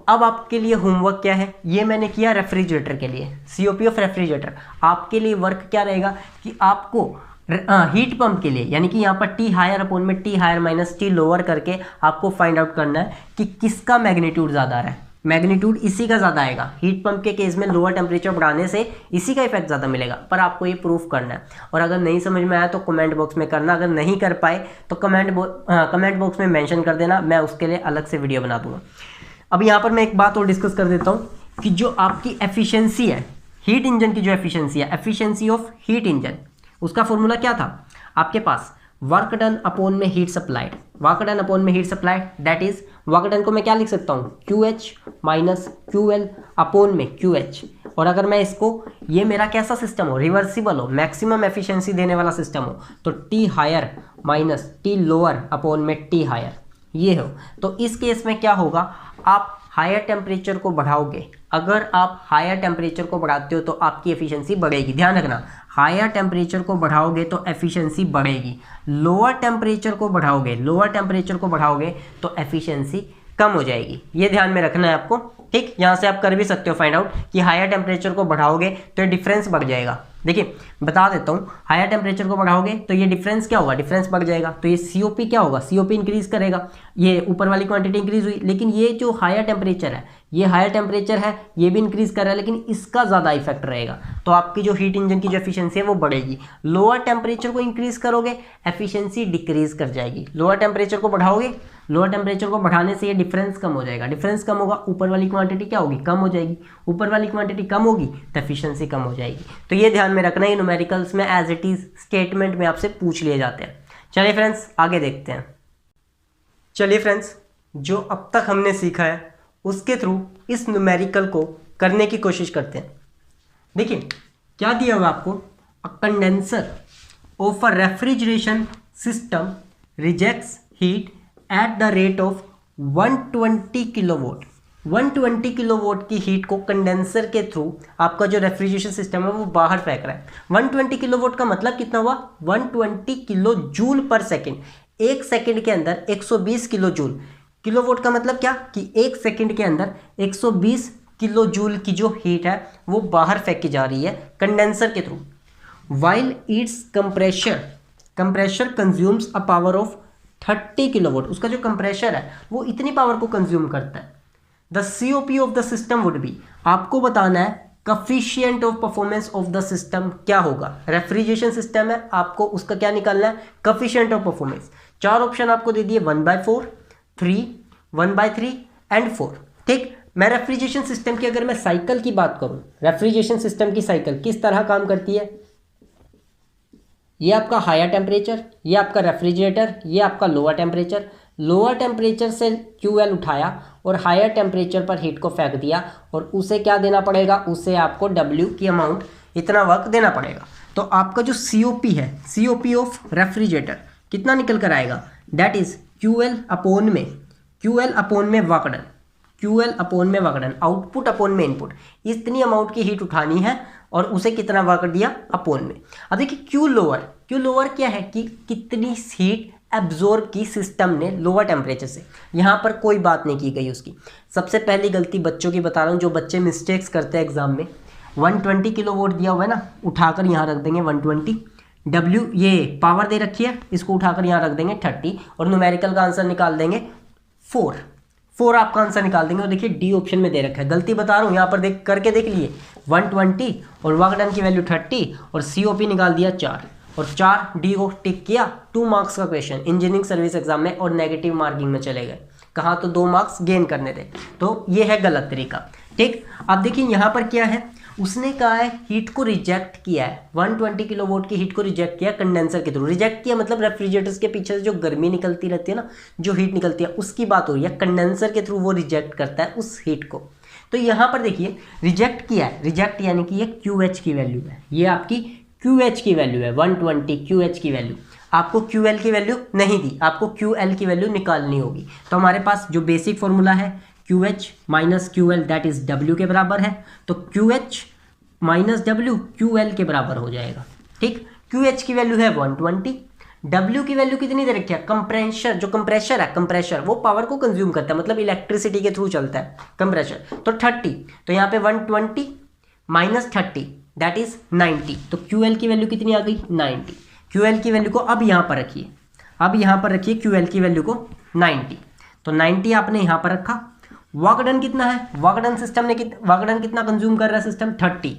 A: अब आपके लिए होमवर्क क्या है, ये मैंने किया रेफ्रिजरेटर के लिए, COP ऑफ रेफ्रिजरेटर। आपके लिए वर्क क्या रहेगा कि आपको हीट पंप के लिए, यानी कि यहाँ पर T हायर अपॉन में T higher minus T lower करके आपको फाइंड आउट करना है कि किसका मैग्नीट्यूड ज़्यादा आ रहा है। मैग्नीट्यूड इसी का ज़्यादा आएगा, हीट पंप के केस में लोअर टेम्परेचर बढ़ाने से इसी का इफेक्ट ज़्यादा मिलेगा, पर आपको ये प्रूफ करना है। और अगर नहीं समझ में आया तो कमेंट बॉक्स में करना, अगर नहीं कर पाए तो कमेंट बॉक्स में मेंशन कर देना, मैं उसके लिए अलग से वीडियो बना दूंगा। अब यहाँ पर मैं एक बात और डिस्कस कर देता हूँ कि जो आपकी एफिशिएंसी है, हीट इंजन की जो एफिशिएंसी है, एफिशिएंसी ऑफ हीट इंजन, उसका फॉर्मूला क्या था आपके पास, वर्क डन अपॉन में heat supplied, work done upon में heat supplied, that is work done को मैं क्या लिख सकता हूँ, QH माइनस QL अपॉन में QH। और अगर मैं इसको, ये मेरा कैसा सिस्टम हो, रिवर्सिबल हो, मैक्सिमम एफिशिएंसी देने वाला सिस्टम हो, तो T higher minus T lower upon में T हायर, ये हो। तो इस केस में क्या होगा, आप हायर टेम्परेचर को बढ़ाओगे, अगर आप हायर टेम्परेचर को बढ़ाते हो तो आपकी एफिशिएंसी बढ़ेगी। ध्यान रखना, हायर टेम्परेचर को बढ़ाओगे तो एफिशिएंसी बढ़ेगी, लोअर टेम्परेचर को बढ़ाओगे तो एफिशिएंसी कम हो जाएगी। ये ध्यान में रखना है आपको, ठीक। यहाँ से आप कर भी सकते हो फाइंड आउट कि हायर टेम्परेचर को बढ़ाओगे तो ये डिफरेंस बढ़ जाएगा। देखिए बता देता हूँ, हायर टेम्परेचर को बढ़ाओगे तो ये डिफरेंस क्या होगा, डिफरेंस बढ़ जाएगा, तो ये सीओपी क्या होगा, सीओपी इंक्रीज करेगा, ये ऊपर वाली क्वांटिटी इंक्रीज हुई। लेकिन ये जो हायर टेम्परेचर है, ये हायर टेम्परेचर है, ये भी इंक्रीज कर रहा है, लेकिन इसका ज़्यादा इफेक्ट रहेगा, तो आपकी जो हीट इंजन की जो एफिशिएंसी है वो बढ़ेगी। लोअर टेम्परेचर को इंक्रीज करोगे, एफिशिएंसी डिक्रीज कर जाएगी। लोअर टेम्परेचर को बढ़ाओगे, लोअर टेम्परेचर को बढ़ाने से ये डिफरेंस कम हो जाएगा, डिफरेंस कम होगा, ऊपर वाली क्वांटिटी क्या होगी, कम हो जाएगी, ऊपर वाली क्वांटिटी कम होगी तो एफिशिएंसी कम हो जाएगी। तो ये ध्यान में रखना, ये न्यूमेरिकल्स में एज इट इज स्टेटमेंट में आपसे पूछ लिए जाते हैं। चलिए फ्रेंड्स आगे देखते हैं। चलिए फ्रेंड्स, जो अब तक हमने सीखा है उसके थ्रू इस न्यूमेरिकल को करने की कोशिश करते हैं। देखिए क्या दिया हुआ आपको, a condenser of a refrigeration system rejects heat at the rate of 120 kilowatt. 120 kilowatt की हीट को कंडेंसर के थ्रू आपका जो रेफ्रिजरेशन सिस्टम है वो बाहर फेंक रहा है। 120 किलोवाट का मतलब कितना हुआ, 120 किलो जूल पर सेकेंड। एक सेकेंड के अंदर 120 किलो जूल। किलोवाट का मतलब क्या कि एक सेकेंड के अंदर 120 किलो जूल की जो हीट है वो बाहर फेंकी जा रही है कंडेंसर के through. While it's compressor consumes a power of 30 kilowatt. उसका जो कंप्रेशर है वो इतनी पावर को कंज्यूम करता है। The COP of the system would be, आपको बताना है coefficient of performance of the system क्या होगा। रेफ्रिजरेशन सिस्टम है, आपको उसका क्या निकालना है, कोफिशिएंट ऑफ परफॉर्मेंस। चार ऑप्शन आपको दे दिए, 1/4, 3, 1/3 एंड 4। ठीक, मैं रेफ्रिजरेशन सिस्टम की अगर मैं साइकिल की बात करूं, रेफ्रिजरेशन सिस्टम की साइकिल किस तरह काम करती है, ये आपका हायर टेम्परेचर, ये आपका रेफ्रिजरेटर, ये आपका लोअर टेम्परेचर। लोअर टेम्परेचर से QL उठाया और हायर टेम्परेचर पर हीट को फेंक दिया, और उसे क्या देना पड़ेगा, उसे आपको W की अमाउंट इतना वर्क देना पड़ेगा। तो आपका जो COP है, COP ऑफ रेफ्रिजरेटर कितना निकल कर आएगा, दैट इज QL अपॉन में वर्क डन, QL अपॉन में वर्क डन, आउटपुट अपॉन में इनपुट। इतनी अमाउंट की हीट उठानी है और उसे कितना वर्क दिया, अपॉन में। अब देखिए Q लोअर क्या है कि कितनी हीट एब्जॉर्ब की सिस्टम ने लोअर टेम्परेचर से। यहाँ पर कोई बात नहीं की गई उसकी। सबसे पहली गलती बच्चों की बता रहा हूँ, जो बच्चे मिस्टेक्स करते हैं एग्जाम में। 120 किलोवाट दिया हुआ है ना, उठाकर यहाँ रख देंगे 120। W ये पावर दे रखी है, इसको उठाकर यहाँ रख देंगे 30, और न्यूमेरिकल का आंसर निकाल देंगे 4 आपका आंसर निकाल देंगे। और देखिए D ऑप्शन में दे रखा है, गलती बता रहा हूँ, यहाँ पर देख करके देख लिए 120 और वर्क डन की वैल्यू 30 और COP निकाल दिया 4 और 4 D को टिक किया। 2 मार्क्स का क्वेश्चन इंजीनियरिंग सर्विस एग्जाम में, और नेगेटिव मार्किंग में चले गए। कहाँ तो 2 मार्क्स गेन करने थे, तो ये है गलत तरीका। ठीक, अब देखिए यहाँ पर क्या है, उसने कहा है हीट को रिजेक्ट किया है, 120 किलोवाट की हीट को रिजेक्ट किया कंडेंसर के थ्रू। रिजेक्ट किया मतलब रेफ्रिजरेटर्स के पीछे से जो गर्मी निकलती रहती है ना, जो हीट निकलती है, उसकी बात हो रही है। कंडेंसर के थ्रू वो रिजेक्ट करता है उस हीट को। तो यहाँ पर देखिए रिजेक्ट किया है, रिजेक्ट यानी कि ये QH की वैल्यू है, ये आपकी QH की वैल्यू है, 120 QH की वैल्यू। आपको QL की वैल्यू नहीं दी, आपको QL की वैल्यू निकालनी होगी। तो हमारे पास जो बेसिक फॉर्मूला है QH minus QL that is W के बराबर है, तो QH माइनस W QL के बराबर हो जाएगा। ठीक, QH की वैल्यू है 120, W की वैल्यू कितनी दे रखी है, कंप्रेशर, जो कंप्रेशर है, कंप्रेशर वो पावर को कंज्यूम करता है, मतलब इलेक्ट्रिसिटी के थ्रू चलता है कंप्रेशर। तो 30, तो यहाँ पे 120 माइनस 30 दैट इज 90, तो QL की वैल्यू कितनी आ गई, 90। QL की वैल्यू को अब यहाँ पर रखिए, अब यहाँ पर रखिए QL की वैल्यू को 90, तो 90 आपने यहाँ पर रखा। वर्क डन कितना है, वर्क डन सिस्टम ने वर्क डन कितना कंज्यूम कर रहा है सिस्टम, 30,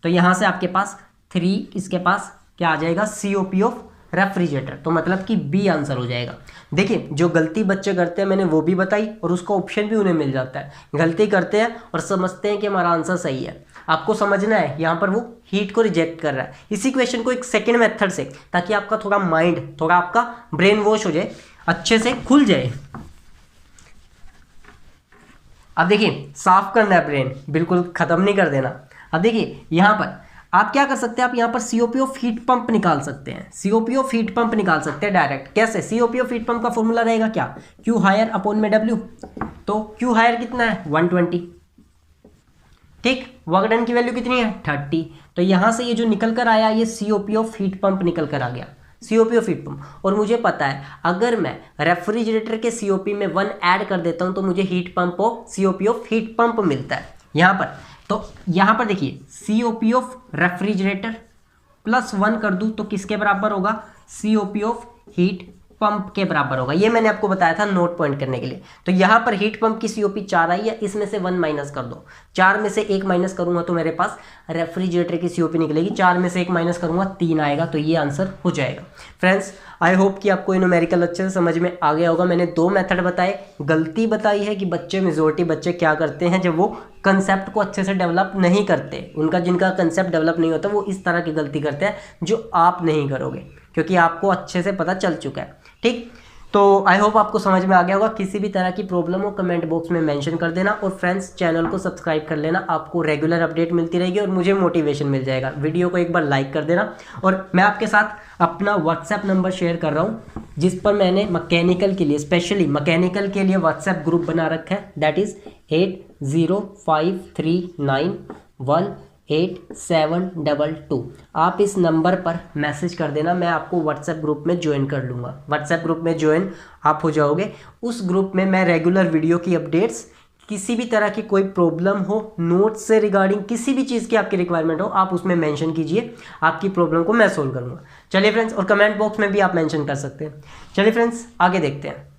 A: तो यहाँ से आपके पास 3, इसके पास क्या आ जाएगा, COP ऑफ रेफ्रिजरेटर, तो मतलब कि B आंसर हो जाएगा। देखिए जो गलती बच्चे करते हैं मैंने वो भी बताई, और उसका ऑप्शन भी उन्हें मिल जाता है। गलती करते हैं और समझते हैं कि हमारा आंसर सही है। आपको समझना है यहाँ पर वो हीट को रिजेक्ट कर रहा है। इसी क्वेश्चन को एक सेकेंड मेथड से, ताकि आपका थोड़ा माइंड, थोड़ा आपका ब्रेन वॉश हो जाए, अच्छे से खुल जाए। अब देखिए साफ करना है ब्रेन, बिल्कुल खत्म नहीं कर देना। अब देखिए यहाँ पर आप क्या कर सकते हैं, आप यहाँ पर COP ऑफ हीट पंप निकाल सकते हैं, COP ऑफ हीट पंप निकाल सकते हैं डायरेक्ट। कैसे, COP ऑफ हीट पंप का फॉर्मूला रहेगा क्या, Q हायर अपॉन में W। तो Q हायर कितना है, 120, ठीक, वर्क डन की वैल्यू कितनी है 30। तो यहाँ से ये जो निकल कर आया ये COP ऑफ हीट पंप निकल कर आ गया, COP ऑफ हीट पंप। और मुझे पता है अगर मैं रेफ्रिजरेटर के COP में 1 ऐड कर देता हूँ तो मुझे heat pump of COP of heat pump मिलता है यहाँ पर। तो यहाँ पर देखिए COP ऑफ रेफ्रिजरेटर प्लस 1 कर दूँ तो किसके बराबर होगा, COP ऑफ हीट पंप के बराबर होगा। ये मैंने आपको बताया था नोट पॉइंट करने के लिए। तो यहाँ पर हीट पंप की COP 4 आई है, इसमें से 1 माइनस कर दो, 4 में से 1 माइनस करूंगा तो मेरे पास रेफ्रिजरेटर की COP निकलेगी, 4 में से 1 माइनस करूंगा 3 आएगा, तो ये आंसर हो जाएगा। फ्रेंड्स आई होप कि आपको ये न्यूमेरिकल अच्छे से समझ में आ गया होगा। मैंने 2 मेथड बताए, गलती बताई है कि बच्चे मेजोरिटी बच्चे क्या करते हैं जब वो कंसेप्ट को अच्छे से डेवलप नहीं करते, उनका जिनका कंसेप्ट डेवलप नहीं होता वो इस तरह की गलती करते हैं जो आप नहीं करोगे, क्योंकि आपको अच्छे से पता चल चुका है। ठीक, तो आई होप आपको समझ में आ गया होगा। किसी भी तरह की प्रॉब्लम हो कमेंट बॉक्स में मेंशन कर देना, और फ्रेंड्स चैनल को सब्सक्राइब कर लेना, आपको रेगुलर अपडेट मिलती रहेगी और मुझे मोटिवेशन मिल जाएगा। वीडियो को एक बार लाइक कर देना, और मैं आपके साथ अपना व्हाट्सएप नंबर शेयर कर रहा हूँ जिस पर मैंने मैकेनिकल के लिए, स्पेशली मैकेनिकल के लिए व्हाट्सएप ग्रुप बना रखा है, दैट इज़ 8053918722। आप इस नंबर पर मैसेज कर देना, मैं आपको व्हाट्सएप ग्रुप में ज्वाइन कर लूँगा। व्हाट्सएप ग्रुप में ज्वाइन आप हो जाओगे, उस ग्रुप में मैं रेगुलर वीडियो की अपडेट्स, किसी भी तरह की कोई प्रॉब्लम हो, नोट्स से रिगार्डिंग किसी भी चीज़ की आपकी रिक्वायरमेंट हो, आप उसमें मेंशन कीजिए, आपकी प्रॉब्लम को मैं सोल्व करूँगा। चलिए फ्रेंड्स, और कमेंट बॉक्स में भी आप मेंशन कर सकते हैं। चलिए फ्रेंड्स आगे देखते हैं।